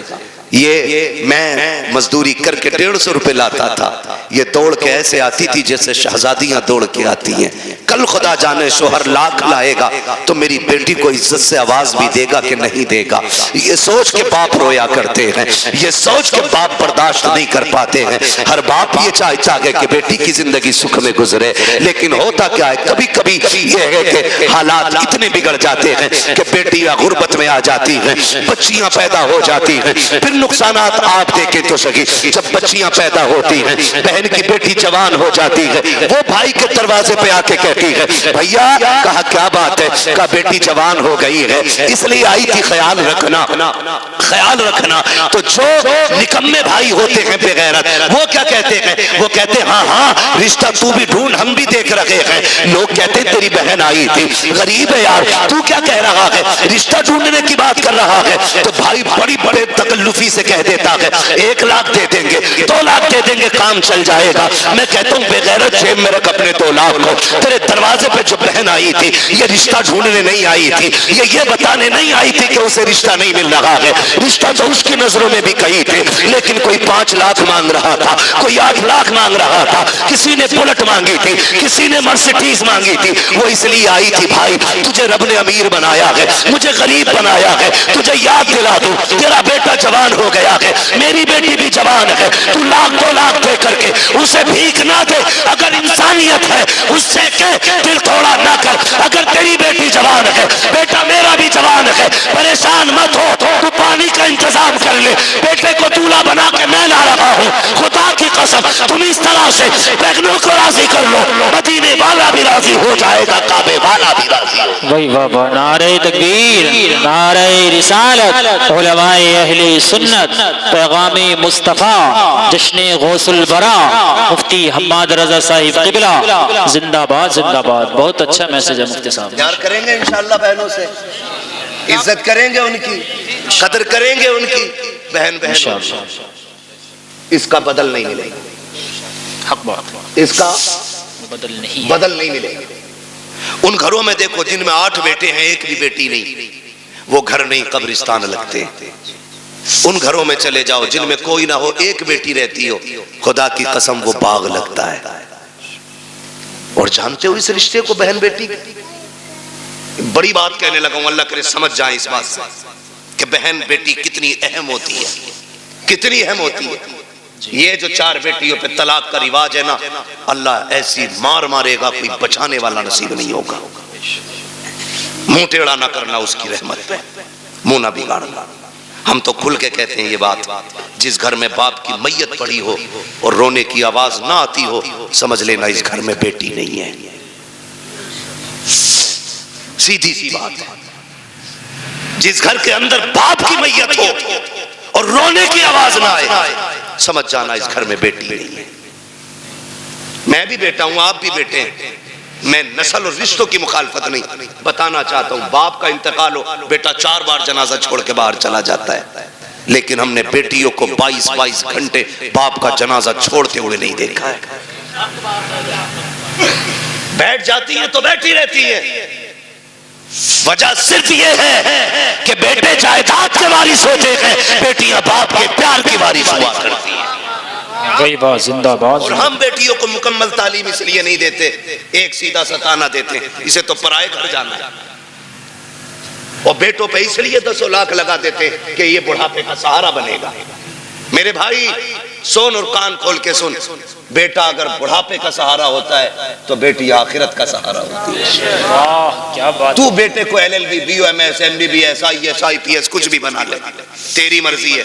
یہ میں مزدوری کر کے 150 روپے لاتا تھا، یہ دوڑ کے ایسے آتی تھی جیسے شہزادیاں دوڑ کے آتی ہیں. کل خدا جانے شوہر لاکھ لائے گا تو میری بیٹی کو عزت سے آواز بھی دے گا کہ نہیں دے گا. یہ سوچ کے باپ رویا کرتے ہیں، یہ سوچ کے باپ برداشت نہیں کر پاتے ہیں. ہر باپ یہ چاہتا ہے کہ بیٹی کی زندگی سکھ میں گزرے، لیکن ہوتا کیا ہے کبھی کبھی یہ ہے کہ حالات اتنے بگڑ جاتے ہیں کہ بیٹیاں غربت میں آ جاتی ہیں، بچیاں پیدا ہو جاتی ہیں. پھر نقصانات آپ دیکھیں تو سکی. جب بچیاں پیدا ہوتی ہیں، بہن کی بیٹی جوان ہو جاتی ہے، وہ بھائی کے دروازے پہ آ کے کہتی ہے بھیا، کہا کیا بات ہے؟ کہا بیٹی جوان ہو گئی ہے اس لیے آئی تھی، خیال رکھنا خیال رکھنا. تو جو نکمے بھائی ہوتے ہیں بے غیرت، وہ کیا کہتے ہیں؟ وہ کہتے ہیں ہاں رشتہ تو بھی ڈھونڈ، ہم بھی دیکھ رہے ہیں. لوگ کہتے ہیں تیری بہن آئی تھی، غریب ہے یار، تو کیا کہہ رہا ہے؟ رشتہ ڈھونڈنے کی بات کر رہا ہے. تو بھائی بڑی بڑے تکلفی سے کہہ دیتا ہے 1 لاکھ دے دیں گے، 2 لاکھ دے دیں گے، کام چل جائے گا. میں کہتا ہوں بے غیرت جیب میں رکھ اپنے 2 لاکھ کو. تیرے دروازے پہ جو بہن آئی تھی یہ رشتہ ڈھونڈنے نہیں آئی تھی، یہ بتانے نہیں آئی تھی کہ اسے رشتہ نہیں مل رہا ہے. رشتہ تو اس کی نظروں میں بھی کئی تھے، لیکن کوئی 5 لاکھ مانگ رہا تھا، کوئی 8 لاکھ مانگ رہا تھا، کسی نے بلٹ مانگی تھی، کسی نے مرسیڈیز مانگی تھی. وہ اس لیے آئی تھی بھائی تجھے رب نے امیر بنایا ہے، مجھے غریب بنایا ہے. تجھے یاد دلا دوں تیرا بیٹا جوان ہو گیا ہے، میری بیٹی بھی جوان ہے. تو 1 لاکھ دے کر کے اسے بھیک نہ دے. اگر انسانیت ہے اس سے کہہ دل توڑا نہ کر. اگر تیری بیٹی جوان ہے، بیٹا میرا بھی جوان ہے، پریشان مت ہو، تو پانی کا انتظام کر لے. بیٹے کو دولہا بنا کے میں لا رہا ہوں. خدا کی قسم تم اس طرح سے بیگنوں کو راضی کر لو، مدینے والا بھی راضی ہو جائے گا، کعبے والا بھی راضی ہو۔ وہی بابا، نعرہ تکبیر، نعرہ رسالت، علماء اہل سنت، پیغام مصطفیٰ، جشن غوث البرا، مفتی حماد رضا صاحب قبلہ، زندہ باد زندہ باد۔ بہت اچھا میسج ہے مفتی صاحب۔ پیار کریں گے انشاءاللہ بہنوں سے، عزت کریں گے ان کی، قدر کریں گے ان کی، بہن انشاءاللہ اس کا بدل نہیں ملے گا، حق بات، اس کا بدل نہیں۔ بدل نہیں ملے گا۔ ان گھروں میں دیکھو جن میں 8 بیٹے ہیں ایک بھی بیٹی نہیں، وہ گھر نہیں قبرستان لگتے۔ ان گھروں میں چلے جاؤ جن میں کوئی نہ ہو، ایک بیٹی رہتی ہو، خدا کی قسم وہ باغ لگتا ہے۔ اور جانتے ہو اس رشتے کو بہن بیٹی بڑی بات کہنے لگا ہوں، اللہ کرے سمجھ جائیں اس بات سے کہ بہن بیٹی کتنی اہم ہوتی ہے، کتنی اہم ہوتی ہے۔ یہ جو 4 بیٹیوں پہ طلاق کا رواج ہے نا، اللہ ایسی مار مارے گا کوئی بچانے والا نصیب نہیں ہوگا۔ منہ ٹیڑھا نہ کرنا اس کی رحمت پہ، منہ نہ بگاڑنا۔ ہم تو کھل کے کہتے ہیں یہ بات، جس گھر میں باپ کی میت پڑی ہو اور رونے کی آواز نہ آتی ہو، سمجھ لینا اس گھر میں بیٹی نہیں ہے۔ سیدھی سی بات ہے۔ جس گھر کے اندر باپ کی میت ہو اور رونے کی آواز نہ آئے، سمجھ جانا اس گھر میں بیٹی نہیں ہے۔ میں بھی بیٹا ہوں، آپ بھی بیٹے ہیں، میں نسل اور رشتوں کی مخالفت نہیں، بتانا چاہتا ہوں باپ کا انتقال ہو، بیٹا 4 بار جنازہ چھوڑ کے باہر چلا جاتا ہے، لیکن ہم نے بیٹیوں کو 22 گھنٹے باپ کا جنازہ چھوڑتے ہوئے نہیں دیکھا ہے۔ بیٹھ جاتی ہیں تو بیٹھی رہتی ہے، وجہ صرف یہ ہے کہ بیٹے جائیداد کے وارث ہوتے ہیں، بیٹیاں باپ کے پیار کی وارث ہوا کرتی ہیں۔ وہی بات، زندہ باد۔ اور ہم بیٹیوں کو مکمل تعلیم اس لیے نہیں دیتے، ایک سیدھا سا طعنہ دیتے ہیں، اسے تو پرائے گھر جانا ہے، اور بیٹوں پہ اس لیے 10 لاکھ لگا دیتے ہیں کہ یہ بڑھاپے کا سہارا بنے گا۔ میرے بھائی سن اور کان کھول کے سن، بیٹا اگر بڑھاپے کا سہارا ہوتا ہے تو بیٹی آخرت کا سہارا ہوتی ہے۔ واہ کیا بات۔ تو بیٹے کو LLB BOMS MBBS IAS IPS کچھ بھی بنا لے، تیری مرضی ہے،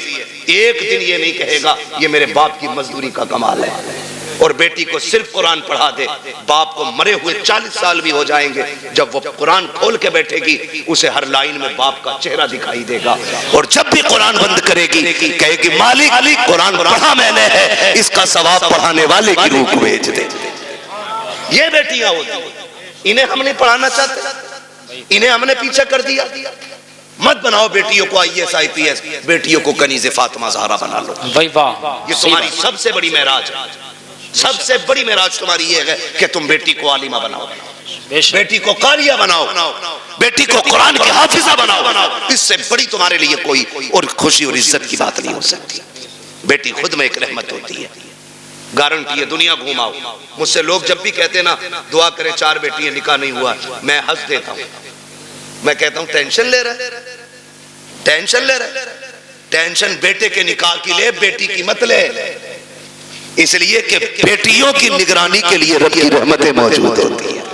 ایک دن یہ نہیں کہے گا یہ میرے باپ کی مزدوری کا کمال ہے۔ اور بیٹی کو صرف قرآن پڑھا دے، باپ کو مرے ہوئے 40 سال بھی ہو جائیں گے، جب وہ قرآن کھول کے بیٹھے گی اسے ہر لائن میں باپ کا چہرہ دکھائی دے گا، اور جب بھی قرآن بند کرے گی کہے گی مالک قرآن پڑھا میں نے ہے، اس کا ثواب پڑھانے والے کی روح کو بھیج دے۔ یہ بیٹیاں ہوتی ہیں، انہیں ہم نہیں پڑھانا چاہتے، انہیں ہم نے پیچھے کر دیا۔ مت بناؤ بیٹیوں کو IAS IPS، بیٹیوں کو کنیز فاطمہ زہرا بنا لو۔ وہی واہ، یہ تمہاری سب سے بڑی معراج ہے، سب سے بڑی معراج تمہاری یہ ہے کہ تم بیٹی کو عالمہ بناؤ، بیٹی کو قاریہ بناؤ، بیٹی کو قرآن کی حافظہ بناؤ۔ اس سے بڑی تمہارے لیے کوئی اور خوشی اور عزت کی بات نہیں ہو سکتی۔ بیٹی خود میں ایک رحمت ہوتی ہے، گارنٹی ہے، دنیا گھوماؤ۔ مجھ سے لوگ جب بھی کہتے ہیں نا دعا کریں 4 بیٹیاں نکاح نہیں ہوا، میں ہنس دیتا ہوں، میں کہتا ہوں ٹینشن لے رہے، ٹینشن لے رہے، ٹینشن بیٹے کے نکاح کی لے، بیٹی کی مت لے، اس لیے کہ بیٹیوں کی نگرانی کے لیے رب کی رحمتیں موجود ہوتی ہیں۔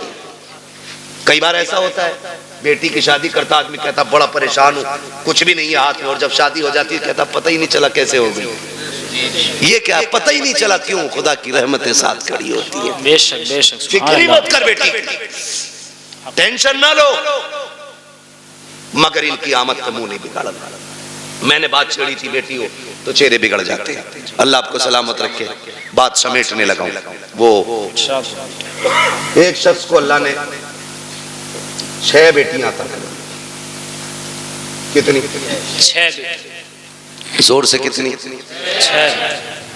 کئی بار ایسا ہوتا ہے بیٹی کی شادی کرتا آدمی کہتا بڑا پریشان ہوں، کچھ بھی نہیں ہے ہاتھ میں، اور جب شادی ہو جاتی ہے کہتا پتہ ہی نہیں چلا کیسے ہو گئی۔ یہ کیا پتہ ہی نہیں چلا، کیوں؟ خدا کی رحمتیں ساتھ کھڑی ہوتی ہیں۔ بے شک بے شک، فکر ہی مت کر بیٹی، ٹینشن نہ لو، مگر ان کی آمد کا منہ نہیں بگاڑنا۔ میں نے بات چھیڑی تھی بیٹی ہو تو چہرے بگڑ جاتے ہیں، اللہ آپ کو سلامت رکھے۔ بات سمیٹنے لگا ہوں، وہ ایک شخص کو اللہ نے 6 بیٹیاں عطا کر دی۔ کتنی؟ 6 بیٹی، زور سے کتنی؟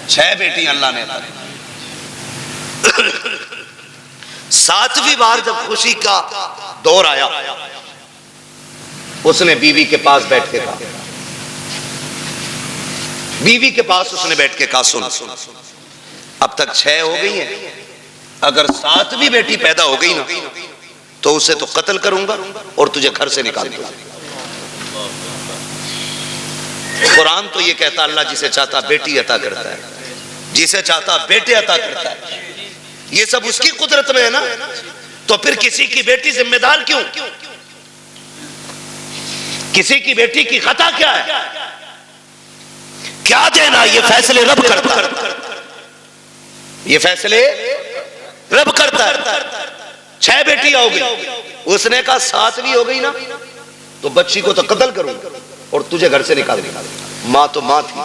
6 بیٹی اللہ نے عطا کر دی۔ 7ویں بار جب خوشی کا دور آیا، اس نے بیوی کے پاس بیٹھ کے کہا، بیوی کے پاس اس نے بیٹھ کے کہا سن، اب تک 6 ہو گئی ہیں، اگر 7ویں بیٹی پیدا ہو گئی نا تو اسے تو قتل کروں گا اور تجھے گھر سے نکال دوں گا۔ قرآن تو یہ کہتا اللہ جسے چاہتا بیٹی عطا کرتا ہے، جسے چاہتا بیٹے عطا کرتا ہے، یہ سب اس کی قدرت میں ہے نا، تو پھر کسی کی بیٹی ذمہ دار کیوں؟ کسی کی بیٹی کی خطا کیا ہے؟ کیا دینا؟ یہ فیصلے رب کرتا ہے۔ یہ فیصلے رب کرتا ہے. 6 بیٹیاں ہو گئی, اس نے کہا 7ویں ہو گئی نا تو بچی کو تو قتل کروں اور تجھے گھر سے نکال دوں. ماں تو ماں تھی.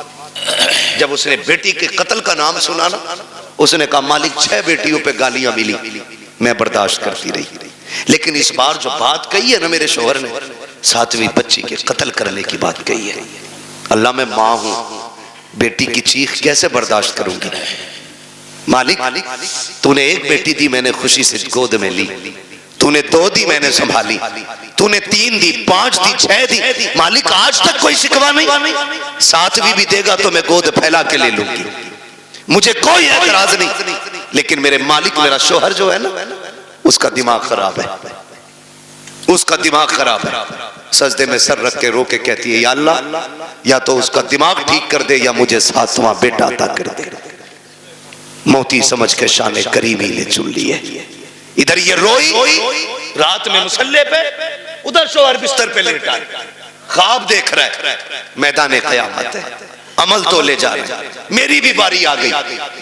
جب اس نے بیٹی کے قتل کا نام سنا نا, اس نے کہا مالک 6 بیٹیوں پہ گالیاں ملی, میں برداشت کرتی رہی, لیکن اس بار جو بات کہی ہے نا میرے شوہر نے, 7ویں بچی کے قتل کرنے کی بات کہی ہے. اللہ میں ماں ہوں, بیٹی کی چیخ کیسے برداشت کروں گی. مالک تو نے 1 بیٹی دی, میں نے خوشی سے گود میں لی. تو نے 2 دی, میں نے سنبھالی. تو نے 3 دی, 5 دی, 6 دی. مالک آج تک کوئی شکوہ نہیں. 7ویں بھی دے گا تو میں گود پھیلا کے لے لوں گی, مجھے کوئی اعتراض نہیں. لیکن میرے مالک, میرا شوہر جو ہے نا, اس کا دماغ خراب ہے, اس کا دماغ خراب ہے. سجدے میں سر رکھ کے رو کے کہتی ہے یا اللہ, یا تو اس کا دماغ ٹھیک کر دے یا مجھے 7واں بیٹا عطا کر دے. موتی سمجھ کے شان کریمی نے چن لی ہے. ادھر یہ روئی رات میں مصلے پہ, ادھر شوہر بستر پہ لیٹا ہے, خواب دیکھ رہا ہے. میدان قیامت ہے, عمل تو لے جا رہے ہیں. میری بھی باری آ گئی,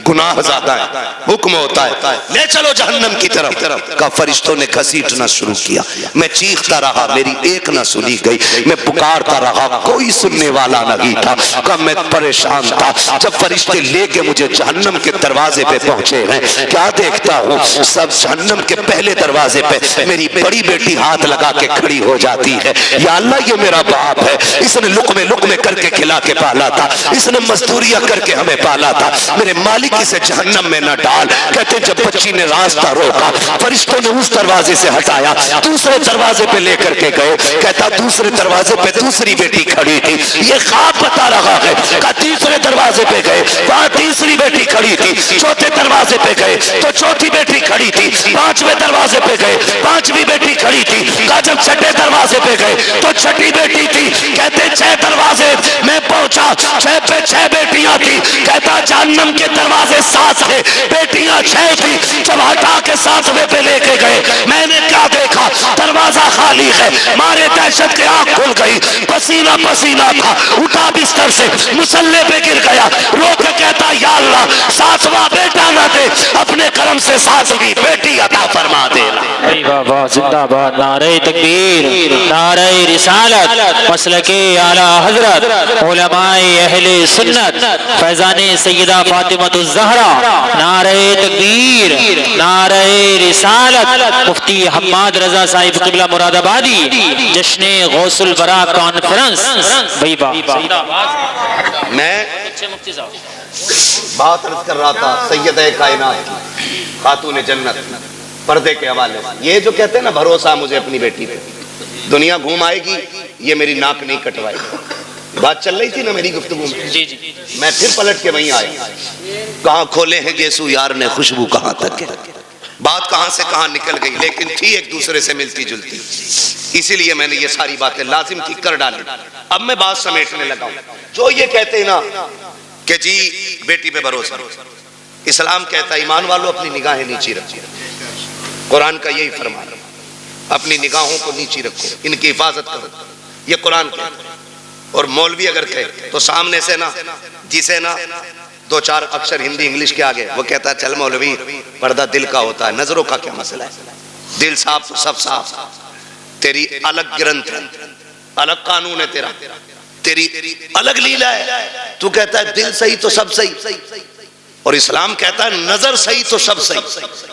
گناہ زیادہ ہے, حکم ہوتا ہے لے چلو جہنم کی طرف. کا فرشتوں نے گھسیٹنا شروع کیا. میں چیختا رہا, میری ایک نہ سنی گئی. میں پکارتا رہا, کوئی سننے والا نہیں تھا. کب میں پریشان تھا. جب فرشتے لے کے مجھے جہنم کے دروازے پہ پہنچے ہیں, کیا دیکھتا ہوں, سب جہنم کے پہلے دروازے پہ میری بڑی بیٹی ہاتھ لگا کے کھڑی ہو جاتی ہے. یا اللہ یہ میرا باپ ہے, اس نے لقمے لقمے کر کے کھلا کے پالا تھا, اس نے مزدوریاں کر کے ہمیں پالا تھا. میرے مالک اسے جہنم میں نہ ڈال. کہتے جب بچی نے راستہ روکا, فرشتوں نے اس دروازے سے ہٹایا, دوسرے دروازے پہ لے کر کے گئے. کہتا دوسرے دروازے پہ دوسری بیٹی کھڑی تھی. یہ خواب بتا رہا ہے. کہا تیسرے دروازے پہ گئے, وہاں تیسری بیٹی کھڑی تھی. چوتھے دروازے پہ گئے تو چوتھی بیٹی کھڑی تھی. 5ویں دروازے پہ گئے, 5ویں بیٹی کھڑی تھی. کہا جب 6 دروازے پہ گئے تو 6ٹھی بیٹی تھی. کہتے 6 دروازے میں پہنچا, 6 پہ 6 بیٹیاں تھی. کہتا جہنم کے دروازے 7 تھے, بیٹیاں 6 تھی. جب ہٹا کے 7ویں پہ لے کے گئے, میں نے کیا دیکھا, دروازہ خالی ہے. مارے دہشت کے آنکھ کھل گئی, پسینہ پسینہ تھا. اٹھا بستر سے, مصلے پہ گر گیا, رو کے کہتا یا اللہ 7واں بیٹا نہ دے, اپنے کرم سے 7ویں بیٹی عطا فرما دے. واہ زندہ باد. نعرہ تکبیر, نعرہ رسالت, مسلک اعلی حضرت علماء اہل سنت فیضان سیدہ فاطمہ الزہرا. نعرہ تکبیر, نعرہ رسالت, مفتی حماد رضا صاحب قبلہ مراد آبادی, جشن غوث البرا کانفرنس. بھائی میں بات عرض کر رہا تھا سیدہ کائنات کی, خاتون جنت, پردے کے حوالے سے. یہ جو کہتے ہیں نا بھروسہ مجھے اپنی بیٹی پہ, دنیا گھوم آئے گی, یہ میری ناک نہیں کٹوائے گی. بات چل رہی تھی نا میری گفتگو میں, جی جی میں پھر پلٹ کے وہیں آیا. کہاں کھولے ہیں گیسو یار نے خوشبو کہاں تک ہے. بات کہاں سے کہاں نکل گئی, لیکن تھی ایک دوسرے سے ملتی جلتی. اسی لیے میں نے یہ ساری باتیں لازم کی کر ڈالی. اب میں بات سمیٹنے لگا ہوں. جو یہ کہتے ہیں نا کہ جی بیٹی پہ بھروسہ, اسلام کہتا ہے ایمان والوں اپنی نگاہیں نیچی رکھو. قرآن کا یہی فرمان, اپنی نگاہوں کو نیچی رکھو, ان کی حفاظت کرو. یہ قرآن کہتا ہے. اور مولوی اگر کہے تو سامنے سے نا, جسے نا 2-4 اکثر ہندی انگلش کے آگے, وہ کہتا ہے چل مولوی پردہ دل کا ہوتا ہے, نظروں کا کیا مسئلہ ہے, دل صاف تو سب صاف. تیری الگ گرنتھ ہے, الگ قانون ہے تیرا, تیری الگ لیلا ہے. تو کہتا ہے دل صحیح تو سب صحیح, اور اسلام کہتا ہے نظر صحیح تو سب صحیح.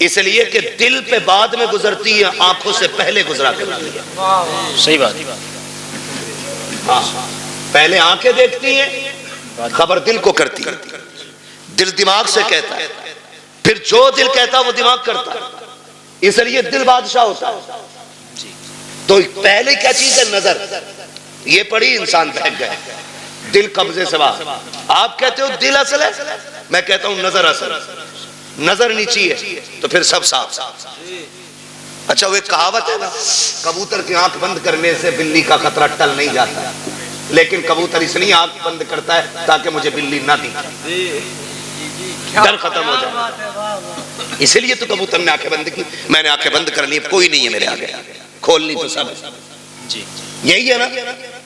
اس لیے کہ دل پہ بعد میں گزرتی ہے, آنکھوں سے پہلے گزرا کرتی ہے. صحیح بات. ہاں, پہلے آنکھیں دیکھتی ہیں, خبر دل کو کرتی ہے. دل دماغ سے کہتا ہے, پھر جو دل کہتا ہے وہ دماغ کرتا ہے. اس لیے دل بادشاہ ہوتا ہے. تو پہلے کیا چیز ہے, نظر. یہ پڑھی انسان بہک گئے, دل قبضے سے باہر. آپ کہتے ہو دل اصل ہے, میں کہتا ہوں نظر اصل. نظر نیچی ہے تو پھر سب صاف. اچھا وہ ایک کہاوت ہے نا, کبوتر کی آنکھ بند کرنے سے بلی کا خطرہ ٹل نہیں جاتا, لیکن کبوتر اس لیے آنکھ بند کرتا ہے تاکہ مجھے بلی نہ دکھے, ڈر ختم ہو جائے. اسی لیے تو کبوتر نے آنکھیں بند کی. میں نے آنکھیں بند کر لی, کوئی نہیں ہے میرے آگے, کھولنی تو سب. یہی ہے نا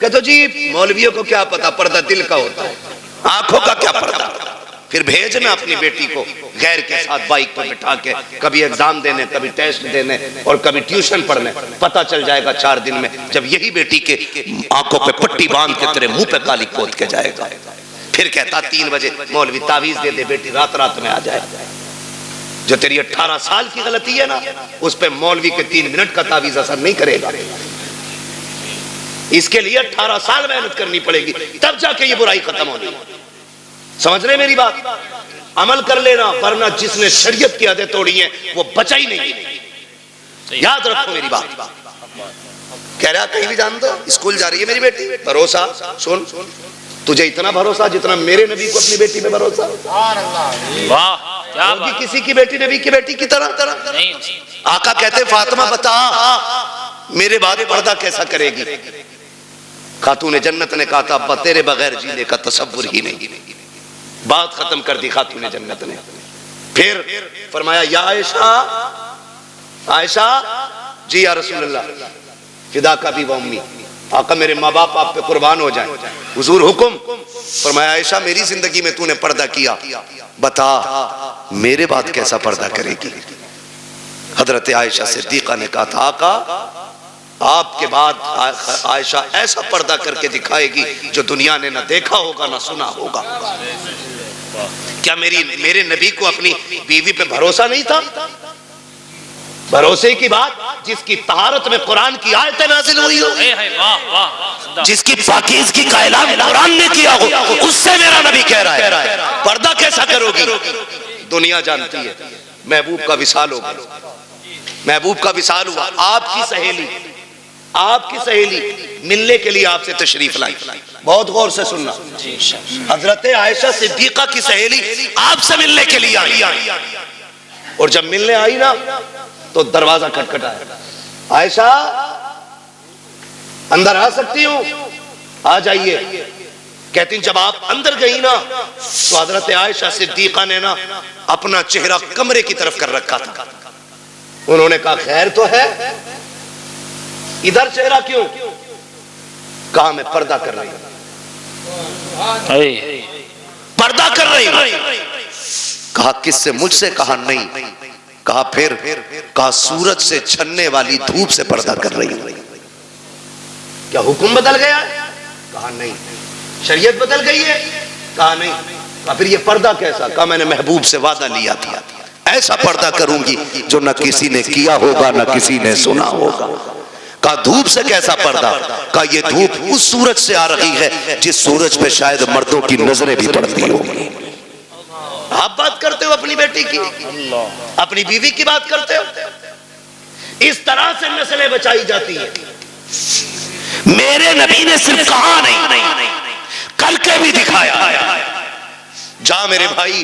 کہ تو جی مولویوں کو کیا پتا, پردہ دل کا ہوتا ہے, آنکھوں کا کیا پردہ. پھر بھیجنا اپنی بیٹی کو غیر کے ساتھ بائک پر بٹھا کے، کبھی ایگزام دینے، کبھی ٹیسٹ دینے اور کبھی ٹیوشن پڑھنے. پتہ چل جائے گا 4 دن میں جب یہی بیٹی کے آنکھوں پہ پٹی باندھ کے تیرے منہ پہ کالی پوت کے جائے گا. پھر کہتا 3 بجے مولوی تعویذ دے دے، بیٹی رات رات میں آ جائے. جو تیری 18 سال کی غلطی ہے نا، اس پہ مولوی کے 3 منٹ کا تعویذ اثر نہیں کرے گا. اس کے لیے 18 سال محنت کرنی پڑے گی، تب جا کے یہ برائی ختم ہونی. سمجھ رہے میری بات؟ عمل کر لینا، ورنہ جس نے شریعت کی حدیں توڑی ہیں وہ بچا ہی نہیں. یاد رکھو میری بات. کہہ رہا کہیں بھی جان دو، اسکول جا رہی ہے میری بیٹی، بھروسہ. سن، تجھے اتنا بھروسہ جتنا میرے نبی کو اپنی بیٹی پہ بھروسہ. واہ کیا ہوگی کسی کی بیٹی نبی کی بیٹی کی طرح؟ نہیں. آقا کہتے فاطمہ بتا میرے بعد پردہ کیسا کرے گی؟ خاتون جنت نے کہا تھا ابا تیرے بغیر جینے کا تصور ہی نہیں. بات ختم کر دی خاتون جنت نے. پھر فرمایا یا عائشہ، عائشہ جی یا رسول اللہ، فدا کا بھی و امی، آقا میرے ماں باپ آپ پہ قربان ہو جائیں. حضور حکم. فرمایا عائشہ میری زندگی میں تو نے پردہ کیا، بتا میرے بعد کیسا پردہ کرے گی؟ حضرت عائشہ صدیقہ نے کہا تھا آقا آپ کے بعد عائشہ ایسا پردہ کر کے دکھائے گی جو دنیا نے نہ دیکھا ہوگا نہ سنا ہوگا. کیا میرے نبی کو اپنی بیوی پہ بھروسہ نہیں تھا؟ بھروسے کی بات جس کی طہارت میں قرآن کی آیتیں نازل ہوئی ہو، جس کی پاکیزگی کا اعلان قرآن نے کیا ہو، اس سے میرا نبی کہہ رہا ہے پردہ کیسا کرو گی؟ دنیا جانتی ہے. محبوب کا وصال ہو گیا، محبوب کا وصال ہوا. آپ کی سہیلی ملنے کے لیے آپ سے تشریف لائی. بہت غور سے سننا. حضرت عائشہ صدیقہ کی سہیلی آپ سے ملنے کے لیے آئی، اور جب ملنے آئی نا تو دروازہ کھٹکھٹایا. عائشہ اندر آ سکتی ہوں؟ آ جائیے. کہتی ہیں جب آپ اندر گئی نا تو حضرت عائشہ صدیقہ نے نا اپنا چہرہ کمرے کی طرف کر رکھا تھا. انہوں نے کہا خیر تو ہے، ادھر چہرہ کیوں؟ کہا میں پردہ کر رہی ہوں. پردہ کر رہی ہوں. کہا کس سے؟ مجھ سے. کہا نہیں. کہا پھر؟ کہا سورج سے چھننے والی دھوپ سے پردہ کر رہی ہوں. کیا حکم بدل گیا؟ کہا نہیں. شریعت بدل گئی ہے؟ کہا نہیں. کہا پھر یہ پردہ کیسا؟ کہا میں نے محبوب سے وعدہ لیا تھا ایسا پردہ کروں گی جو نہ کسی نے کیا ہوگا نہ کسی نے سنا ہوگا. کہا دھوپ سے کیسا پردہ؟ کہا یہ دھوپ اس سورج سے آ رہی ہے جس سورج پہ شاید مردوں کی نظریں بھی پڑتی ہوگی. آپ بات کرتے ہو اپنی بیٹی کی، اپنی بیوی کی بات کرتے ہو. اس طرح سے نسلیں بچائی جاتی ہیں. میرے نبی نے صرف کہا نہیں، کر کے بھی دکھایا. جا میرے بھائی،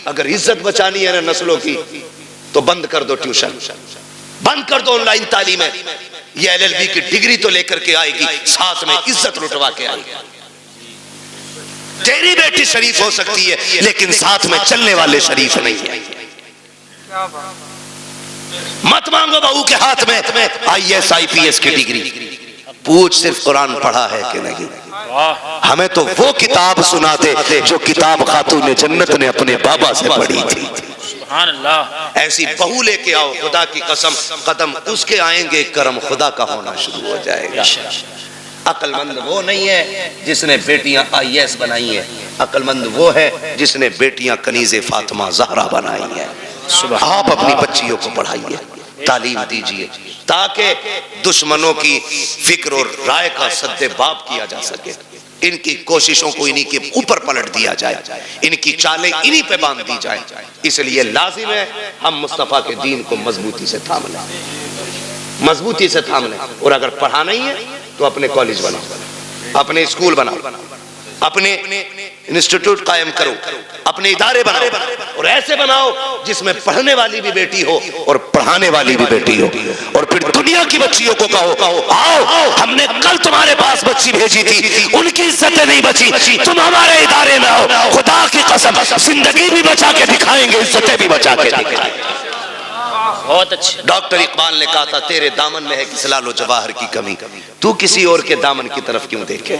اگر عزت بچانی ہے نا نسلوں کی تو بند کر دو ٹیوشن، بند کر دو آن لائن تعلیمیں. یہ LLB کی ڈگری تو لے کر کے آئے گی، ساتھ میں عزت لٹوا کے آئے گی. تیری بیٹی شریف ہو سکتی ہے لیکن ساتھ میں چلنے والے شریف نہیں ہے. مت مانگو بہو کے ہاتھ میں IAS IPS کی ڈگری، پوچھ صرف قرآن پڑھا ہے کہ نہیں. ہمیں تو وہ کتاب سنا دے جو کتاب خاتون جنت نے اپنے بابا سے پڑھی تھی. سبحان اللہ. ایسی بہو لے کے آؤ، خدا کی قسم قدم اس کے آئیں گے، کرم خدا کا ہونا شروع ہو جائے گا. عقل مند وہ نہیں ہے جس نے بیٹیاں IAS بنائی ہیں، عقل مند وہ ہے جس نے بیٹیاں کنیز فاطمہ زہرا بنائی ہیں. آپ اپنی بچیوں کو پڑھائیے، تعلیم دیجئے تاکہ دشمنوں کی فکر اور رائے کا سد باب کیا جا سکے. ان کی کوششوں کو انہی کے اوپر پلٹ دیا جائے، ان کی چالیں انہی پہ باندھ دی جائیں. اس لیے لازم ہے ہم مصطفیٰ کے دین کو مضبوطی سے تھام لیں، مضبوطی سے تھام لیں. اور اگر پڑھا نہیں ہے تو اپنے کالج بناؤ، اپنے اسکول بناؤ، اپنے انسٹیٹیوٹ قائم کرو، اپنے ادارے بناؤ، اور ایسے بناؤ جس میں پڑھنے والی بھی بیٹی ہو اور پڑھانے والی بھی بیٹی ہو. اور پھر دنیا کی بچیوں کو کہو آؤ ہم نے کل تمہارے پاس بچی بھیجی تھی، ان کی عزتیں نہیں بچی، تم ہمارے ادارے میں آؤ، خدا کی قسم زندگی بھی بچا کے دکھائیں گے، عزتیں بھی بچا کے دکھائیں گے. بہت اچھے. ڈاکٹر اقبال نے کہا تھا تیرے دامن میں ہے کس لال و جواہر کی کمی، تو کسی اور کے دامن کی طرف کیوں دیکھے.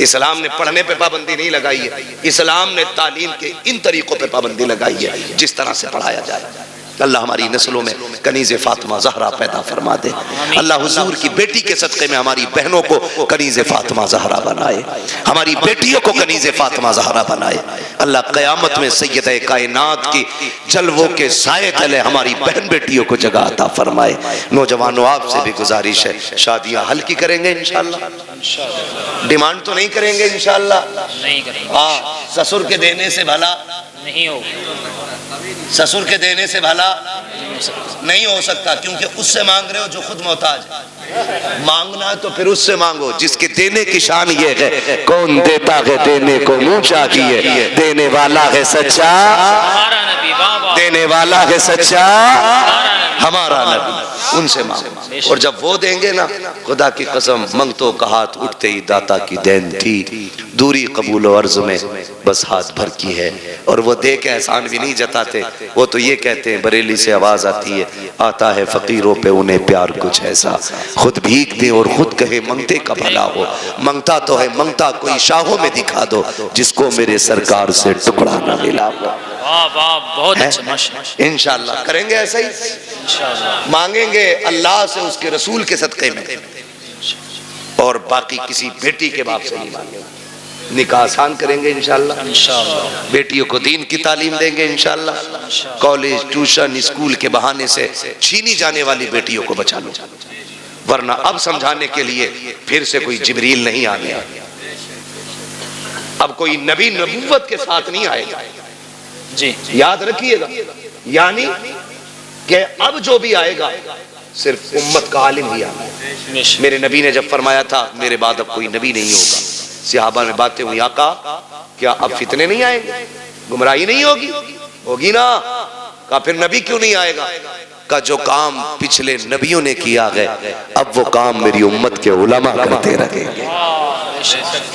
اسلام نے پڑھنے پہ پابندی نہیں لگائی ہے، اسلام نے تعلیم کے ان طریقوں پہ پابندی لگائی ہے جس طرح سے پڑھایا جائے. اللہ ہماری نسلوں میں کنیز فاطمہ زہرا پیدا فرما دے. اللہ حضور کی بیٹی کے صدقے میں ہماری بہنوں کو کنیز فاطمہ زہرا بنائے، ہماری بیٹیوں کو کنیز فاطمہ زہرا بنائے. اللہ قیامت میں سیدہ کائنات کی جلووں کے سائے تلے ہماری بہن بیٹیوں کو جگہ عطا فرمائے. نوجوانوں آپ سے بھی گزارش ہے، شادیاں ہلکی کریں گے انشاءاللہ، ڈیمانڈ تو نہیں کریں گے انشاءاللہ. نہیں کریں گے. ہاں، سسر کے دینے سے بھلا نہیں ہوگا، سسر کے دینے سے بھلا نہیں ہو سکتا، کیونکہ اس سے مانگ رہے ہو جو خود محتاج ہے. مانگنا ہے تو پھر اس سے مانگو جس کے دینے کی شان یہ ہے، کون دیتا ہے دینے کو منہ چاہیے، دینے والا ہے سچا، ہمارا نبی. واہ واہ. دینے والا ہے سچا ہمارا نبی. ان سے مانگو، اور جب وہ دیں گے نا، خدا کی قسم منگتوں کا ہاتھ اٹھتے ہی داتا کی دین تھی، دوری قبول و عرض میں بس ہاتھ بھر کی ہے. اور وہ دے کے احسان بھی نہیں جتاتے، وہ تو یہ کہتے ہیں، بریلی سے آواز آتی ہے، آتا ہے فقیروں پہ انہیں پیار کچھ ایسا، خود بھیک دے اور خود کہے منگتے کا بھلا ہو. منگتا تو ہے منگتا کوئی شاہوں میں دکھا دو، جس کو میرے سرکار سے ٹکڑا نہ ملا ہو. واہ واہ، بہت اچھا. ماشاءاللہ. انشاءاللہ کریں گے ایسا ہی، انشاءاللہ. مانگیں گے اللہ سے اس کے رسول کے صدقے میں، اور باقی کسی بیٹی کے باپ سے نہیں مانگیں گے. نکاح آسان کریں گے انشاءاللہ، انشاءاللہ. بیٹیوں کو دین کی تعلیم دیں گے انشاءاللہ. کالج ٹیوشن اسکول کے بہانے سے چھینی جانے والی بیٹیوں کو بچا لو، ورنہ اب سمجھانے کے لیے پھر سے کوئی جبریل نہیں آنے، اب کوئی نبی نبوت کے ساتھ نہیں آئے گا. جی یاد رکھیے گا، یعنی کہ اب جو بھی آئے گا صرف امت کا عالم ہی آئے گا. بے شک. میرے نبی نے جب فرمایا تھا میرے بعد اب کوئی نبی نہیں ہوگا، صحابہ میں باتیں ہوئی، آقا کیا اب فتنے نہیں آئیں گے، گمراہی نہیں ہوگی؟ ہوگی نا. کہا پھر نبی کیوں نہیں آئے گا؟ کہا جو کام پچھلے نبیوں نے کیا ہے اب وہ کام میری امت کے علماء کرتے رہیں گے.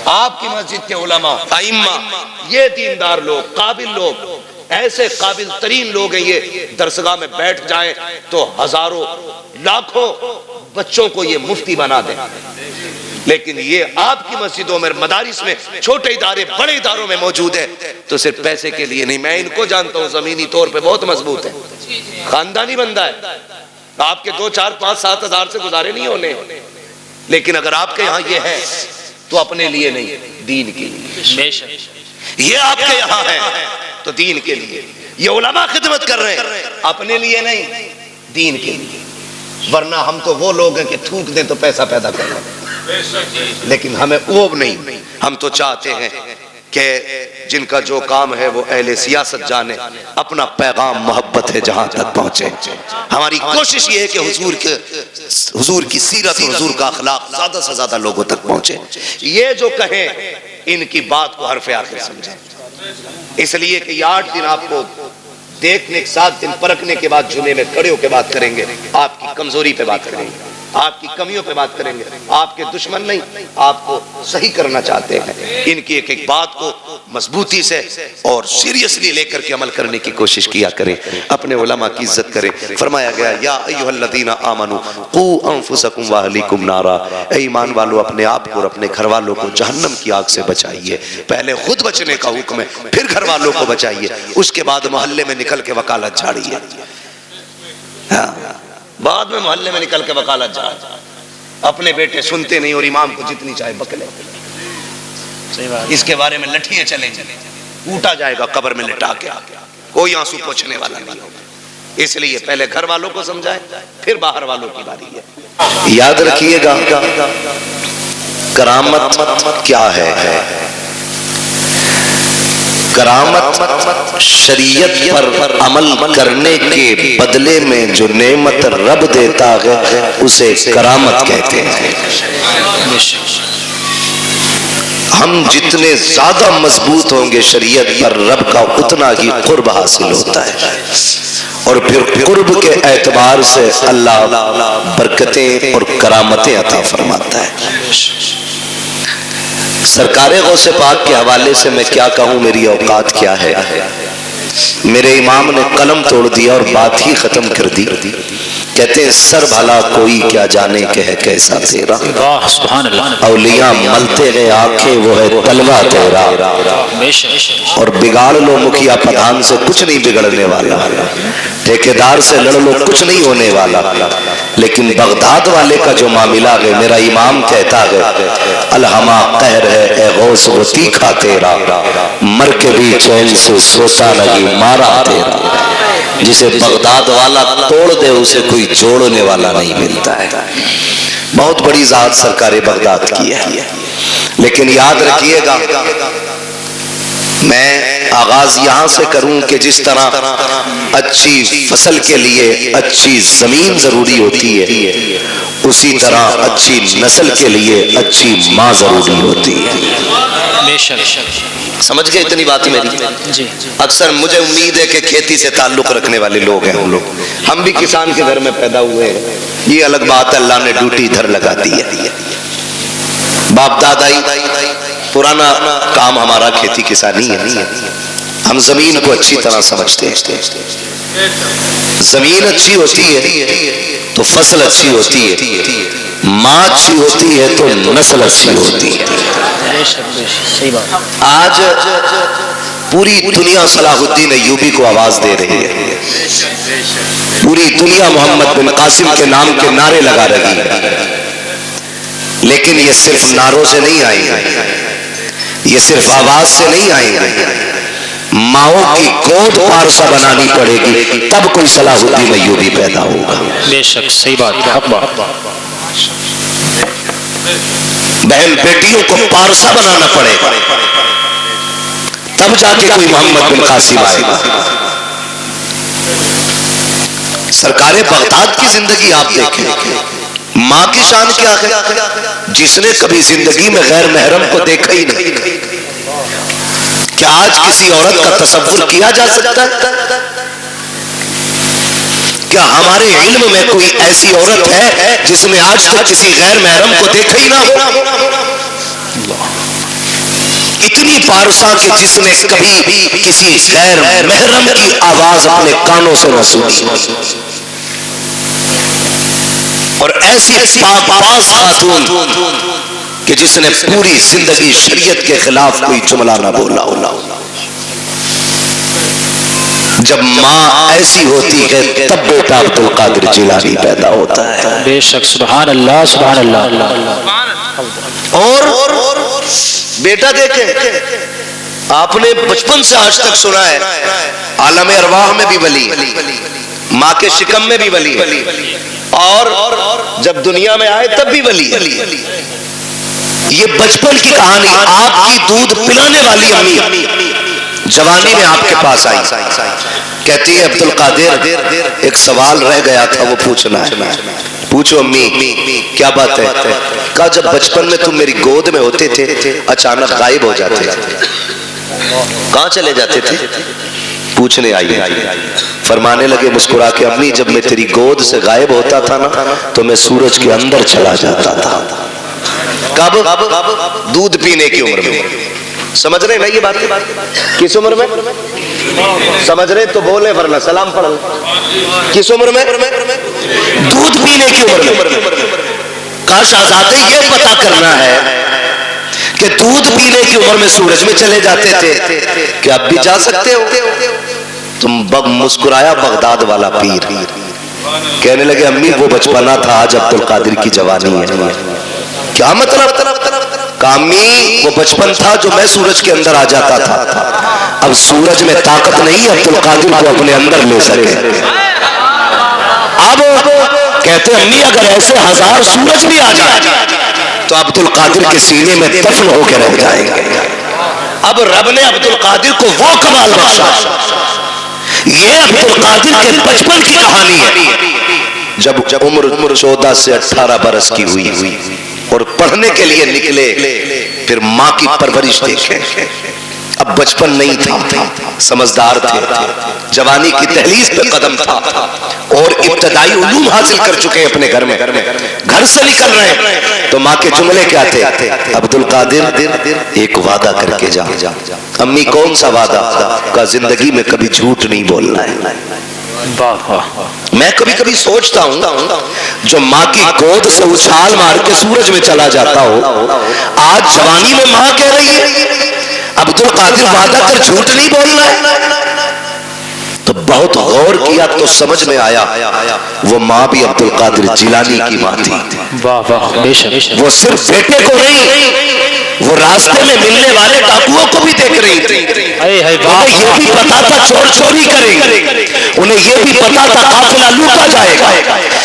آپ کی مسجد کے علماء ائمہ، یہ دیندار لوگ، قابل لوگ، ایسے قابل ترین لوگ ہیں، یہ درسگاہ میں بیٹھ جائیں تو ہزاروں لاکھوں بچوں کو یہ مفتی بنا دیں. لیکن یہ آپ کی مسجدوں میں، مدارس میں، چھوٹے ادارے بڑے اداروں میں موجود ہے تو صرف پیسے کے لیے نہیں. میں ان کو جانتا ہوں، زمینی طور پہ بہت مضبوط ہے، خاندانی بندہ ہے، آپ کے 2 4 5 7 ہزار سے گزارے نہیں ہونے. لیکن اگر آپ کے یہاں یہ ہے تو اپنے لیے نہیں، دین کے لیے. بے شک. یہ آپ کے یہاں ہے تو دین کے لیے. یہ علماء خدمت کر رہے ہیں اپنے لیے نہیں، دین کے لیے. ورنہ ہم تو وہ لوگ ہیں کہ تھوک دیں تو پیسہ پیدا کر رہے ہیں، لیکن ہمیں وہ نہیں. ہم تو چاہتے ہیں کہ جن کا جو کام ہے وہ اہل سیاست جانے، اپنا پیغام محبت ہے جہاں تک پہنچے. ہماری کوشش یہ ہے کہ حضور کی سیرت اور حضور کا اخلاق زیادہ سے زیادہ لوگوں تک پہنچے. یہ جو کہیں ان کی بات کو حرف آخر سمجھیں، اس لیے کہ یہ 8 دن آپ کو دیکھنے 7 دن پرکھنے کے بعد جمعے میں کھڑے ہو کے بات کریں گے، آپ کی کمزوری پہ بات کریں گے، آپ کی کمیوں پہ بات کریں گے. آپ کے دشمن نہیں، آپ کو صحیح کرنا چاہتے ہیں. ان کی ایک ایک بات کو مضبوطی سے اور سیریسلی لے کر کے عمل کرنے کی کوشش کیا کریں. اپنے علماء کی عزت کریں. فرمایا گیا یا ایھا الذین آمنوا قوا انفسکم واہلیکم نارا، اے ایمان والو اپنے آپ کو اور اپنے گھر والوں کو جہنم کی آگ سے بچائیے. پہلے خود بچنے کا حکم ہے، پھر گھر والوں کو بچائیے، اس کے بعد محلے میں نکل کے وکالت جھاڑیے. بعد میں محلے میں نکل کے وکالت جا. اپنے بیٹے سنتے نہیں اور امام کو جتنی چاہے بکلے. اس کے بارے میں لٹھیاں چلیں گے، کوٹا جائے گا قبر میں لٹا کے، کوئی آنسو پوچھنے والا نہیں ہوگا. اس لیے پہلے گھر والوں کو سمجھائیں، پھر باہر والوں کی باری ہے. یاد رکھیے گا کرامت کیا ہے. کرامت شریعت پر عمل کرنے کے بدلے میں جو نعمت رب دیتا ہے اسے کرامت کہتے ہیں. ہم جتنے زیادہ مضبوط ہوں گے شریعت پر، رب کا اتنا ہی قرب حاصل ہوتا ہے، اور پھر قرب کے اعتبار سے اللہ برکتیں اور کرامتیں عطا فرماتا ہے. سرکار غوث پاک کے حوالے سے میں کیا کہوں، میری اوقات کیا ہے. میرے امام نے قلم توڑ دیا اور بات ہی ختم کر دی. کہتے ہیں سر بھلا کوئی کیا جانے کہ ہے کیسا تیرا, واہ سبحان اللہ. اولیاء ملتے گئے آنکھیں وہ ہے تلوا تیرا. بے شک. اور بگاڑ لو مکھیا پردھان سے کچھ نہیں بگڑنے والا, ٹھیکیدار سے لڑ لو کچھ نہیں ہونے والا. لیکن بغداد والے کا جو معاملہ ہے, میرا امام کہتا ہے الہما قہر ہے اے غوث وہ تیکھا تیرا, مر کے بھی چین سے سوتا نہیں مارا تیرا. جسے بغداد والا توڑ دے اسے کوئی جوڑنے والا نہیں ملتا ہے. بہت بڑی ذات سرکار بغداد کی ہے. لیکن یاد رکھیے گا, میں آغاز یہاں سے کروں کہ جس طرح اچھی فصل کے لیے اچھی زمین ضروری ہوتی ہے, اسی طرح اچھی نسل کے لیے اچھی ماں ضروری ہوتی ہے. بے شک. سمجھ گئے اتنی بات میری؟ جی. اکثر مجھے امید ہے کہ کھیتی سے تعلق رکھنے والے لوگ ہیں ہم بھی کسان کے گھر میں پیدا ہوئے ہیں. یہ الگ بات ہے, اللہ نے ڈیوٹی ادھر لگا دی ہے. باپ دادائی پرانا کام ہمارا کھیتی کسانی ہے. ہم زمین کو اچھی طرح سمجھتے ہیں. زمین اچھی ہوتی ہے تو فصل اچھی ہوتی ہے, ماں اچھی ہوتی ہے تو نسل اچھی ہوتی ہے. صحیح بات. آج پوری دنیا صلاح الدین ایوبی کو آواز دے رہی ہے. پوری دنیا محمد بن قاسم کے نام کے نعرے لگا رہی ہے. لیکن یہ صرف نعروں سے نہیں آئیں گے, یہ صرف آواز سے نہیں آئیں گے. ماؤں کی گود پارسا بنانی پڑے گی تب کوئی صلاح الدین ایوبی پیدا ہوگا. بے شک. صحیح بات. بہن بیٹیوں کو پارسا بنانا پڑے گا تب جا کے کوئی محمد بن قاسم آئے گا. سرکار بغداد کی زندگی آپ دیکھیں, ماں کی شان کیا ہے, جس نے کبھی زندگی میں غیر محرم کو دیکھا ہی نہیں. کیا آج کسی عورت کا تصور کیا جا سکتا ہے؟ کیا ہمارے علم میں کوئی ایسی عورت ہے جس نے آج تک کسی غیر محرم کو دیکھا ہی نہ ہو؟ اتنی پارسا کہ جس نے کبھی بھی کسی غیر محرم کی آواز اپنے کانوں سے نہ سنی. اور ایسی پاس خاتون کہ جس نے پوری زندگی شریعت کے خلاف کوئی جملہ نہ بولا. جب ماں ایسی ہوتی ہے تب بیٹا عبد القادر جیلانی پیدا ہوتا ہے. بے شک. سبحان اللہ. سبحان اللہ. اور بیٹا دیکھیں, آپ نے بچپن سے آج تک سنا ہے عالم ارواح میں بھی ولی, ماں کے شکم میں بھی ولی, اور جب دنیا میں آئے تب بھی ولی. یہ بچپن کی کہانی. آپ کی دودھ پلانے والی امی جوانی میں آپ کے پاس آئی, کہتی ہے عبد القادر ایک سوال رہ گیا تھا وہ پوچھنا ہے. پوچھو امی کیا بات ہے؟ کہا جب بچپن میں تم میری گود میں ہوتے تھے اچانک غائب ہو جاتے تھے, کہاں چلے جاتے تھے؟ پوچھنے آئی. فرمانے لگے مسکرا کے امی جب میں تیری گود سے غائب ہوتا تھا نا تو میں سورج کے اندر چلا جاتا تھا. کب؟ دودھ پینے کی عمر میں. سمجھ رہے نا یہ بات؟ کس عمر میں سمجھ رہے تو بولے ورنہ سلام پڑھ. کس عمر میں؟ دودھ پینے کی عمر میں. کہا شہزادے یہ پتا کرنا ہے کہ دودھ پینے کی عمر میں سورج میں چلے جاتے تھے, کہ اب بھی جا سکتے ہو؟ تم مسکرایا بغداد والا پیر. کہنے لگے امی وہ بچپنا تھا, آج عبد القادر کی جوانی ہے. کیا مطلب؟ کامی وہ بچپن تھا جو میں سورج کے اندر آ جاتا تھا, اب سورج میں طاقت نہیں عبد القادر کو اپنے اندر لے سکے. اب کہتے امی اگر ایسے 1000 سورج بھی آ جائے تو عبد القادر کے سینے میں دفن ہو کے رہ جائیں گے. اب رب نے عبد القادر کو وہ کمال بخشا. یہ عبد القادر کے بچپن کی کہانی ہے. جب عمر 14 سے 18 برس کی ہوئی اور پڑھنے کے لیے نکلے, پھر ماں کی پرورش دیکھیں. اب بچپن نہیں تھا, سمجھدار تھے، جوانی کی دہلیز پہ قدم تھا اور ابتدائی علوم حاصل کر چکے اپنے گھر میں، گھر سے نکل رہے ہیں تو ماں کے جملے کیا تھے؟ عبد القادر ایک وعدہ کر کے جا۔ امی کون سا وعدہ؟ کہا زندگی میں کبھی جھوٹ نہیں بولنا ہے۔ میں کبھی کبھی سوچتا ہوں جو ماں کی گود سے اچھال مار کے سورج میں چلا جاتا ہو، آج جوانی میں ماں کہہ رہی ہے عبد القادر وعدہ کر جھوٹ نہیں بولنا ہے۔ تو بہت غور کیا تو سمجھ میں آیا وہ ماں بھی عبد القادر جیلانی کی ماں تھی۔ وہ صرف بیٹے کو نہیں، وہ راستے میں ملنے والے ڈاکوؤں کو بھی دیکھ رہی تھی۔ انہیں یہ بھی پتا تھا چور چوری کریں گے، انہیں یہ بھی پتا تھا قافلہ لوٹا جائے گا۔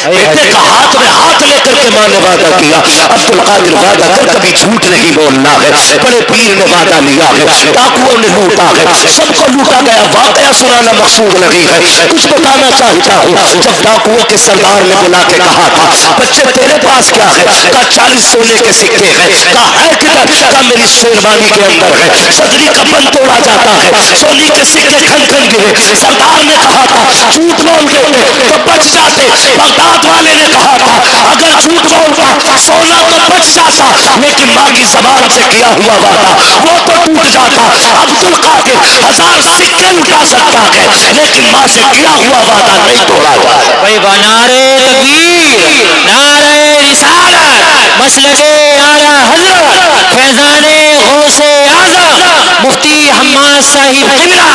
بیٹے کا ہاتھ میں ہاتھ لے کر کے ماں نے وعدہ کیا عبد القادر وعدہ کر کبھی جھوٹ نہیں بولنا ہے۔ بڑے پیر نے وعدہ لیا ہے، ڈاکوؤں نے لوٹا ہے، سب کو لوٹا گیا، واقعہ سنانا مقصود نہیں ہے، کچھ بتانا چاہتا ہوں۔ جب ڈاکوؤں کے سردار نے بلا کے کہا تھا بچے تیرے پاس کیا ہے؟ کہا 40 سونے کے سکے ہیں۔ کہا ہے کدھر؟ کہا میری شیروانی کے اندر ہے۔ صدری کا بند توڑا جاتا ہے، سونے کے سکے کھن کھن گرے۔ سردار نے کہا تھا جھوٹ بول دیتے تو بچ جاتے، بغداد والے نے کہا تھا اگر جھوٹ بولتا سونا تو بچ جاتا، لیکن ماں کی زبان سے کیا ہوا وعدہ وہ تو ٹوٹ جاتا۔ عبد القادر 1000 سکے لٹا سکتا ہے لیکن ماں سے کیا ہوا وعدہ نہیں توڑا جاتا۔ بھائی نعرے تکبیر، نعرے رسالت، مسلک اعلیٰ حضرت فیضان غوث اعظم مفتی حماد صاحب قبلہ،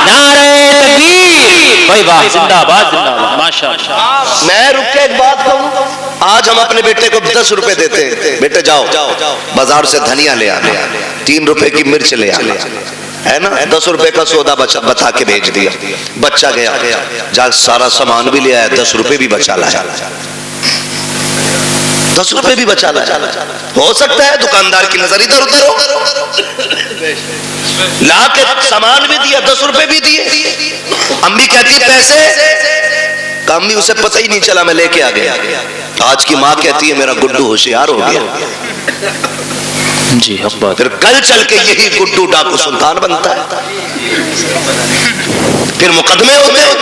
نعرے تکبیر۔ بھائی واہ، زندہ باد زندہ باد، ماشاءاللہ۔ میں رک کے ایک بات کہوں، آج ہم اپنے بیٹے کو 10 روپے دیتے ہیں، بیٹے جاؤ بازار سے دھنیا لے آنا، 3 روپے کی مرچ لے آنا، ہے نا، 10 روپے کا سودا بتا کے بھیج دیا، بچہ گیا جا سارا سامان بھی لے آیا، 10 روپے بھی بچا لایا، 10 روپے بھی بچا لایا۔ ہو سکتا ہے دکاندار کی نظر ادھر ادھر ہو، لا کے سامان بھی دیا، 10 روپے بھی دیے۔ امی کہتی پیسے، امی اسے پتہ ہی نہیں چلا میں لے کے آ گیا۔ آج کی ماں کہتی ہے میرا گڈو ہوشیار ہو گیا، جی حق بات۔ پھر کل چل کے یہی گڈو ڈاکو سلطان بنتا ہے، پھر مقدمے ہوتے ہیں،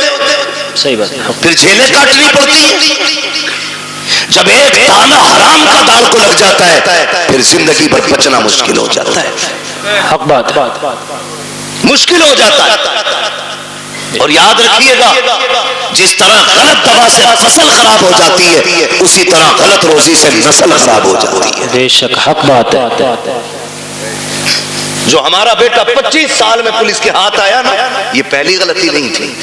صحیح بات، پھر جیلیں کاٹنی پڑتی ہیں۔ جب ایک دانہ حرام کا دال کو لگ جاتا ہے پھر زندگی بھر بچنا مشکل ہو جاتا ہے، حق بات، مشکل ہو جاتا ہے۔ اور یاد رکھیے گا جس طرح غلط دوا سے فصل خراب ہو جاتی ہے اسی طرح غلط روزی سے نسل خراب ہو جاتی ہے۔ بے شک حق بات ہے۔ جو ہمارا بیٹا 25 سال میں پولیس کے ہاتھ آیا نا، یہ پہلی غلطی نہیں تھی،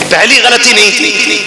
پہلی غلطی نہیں تھی۔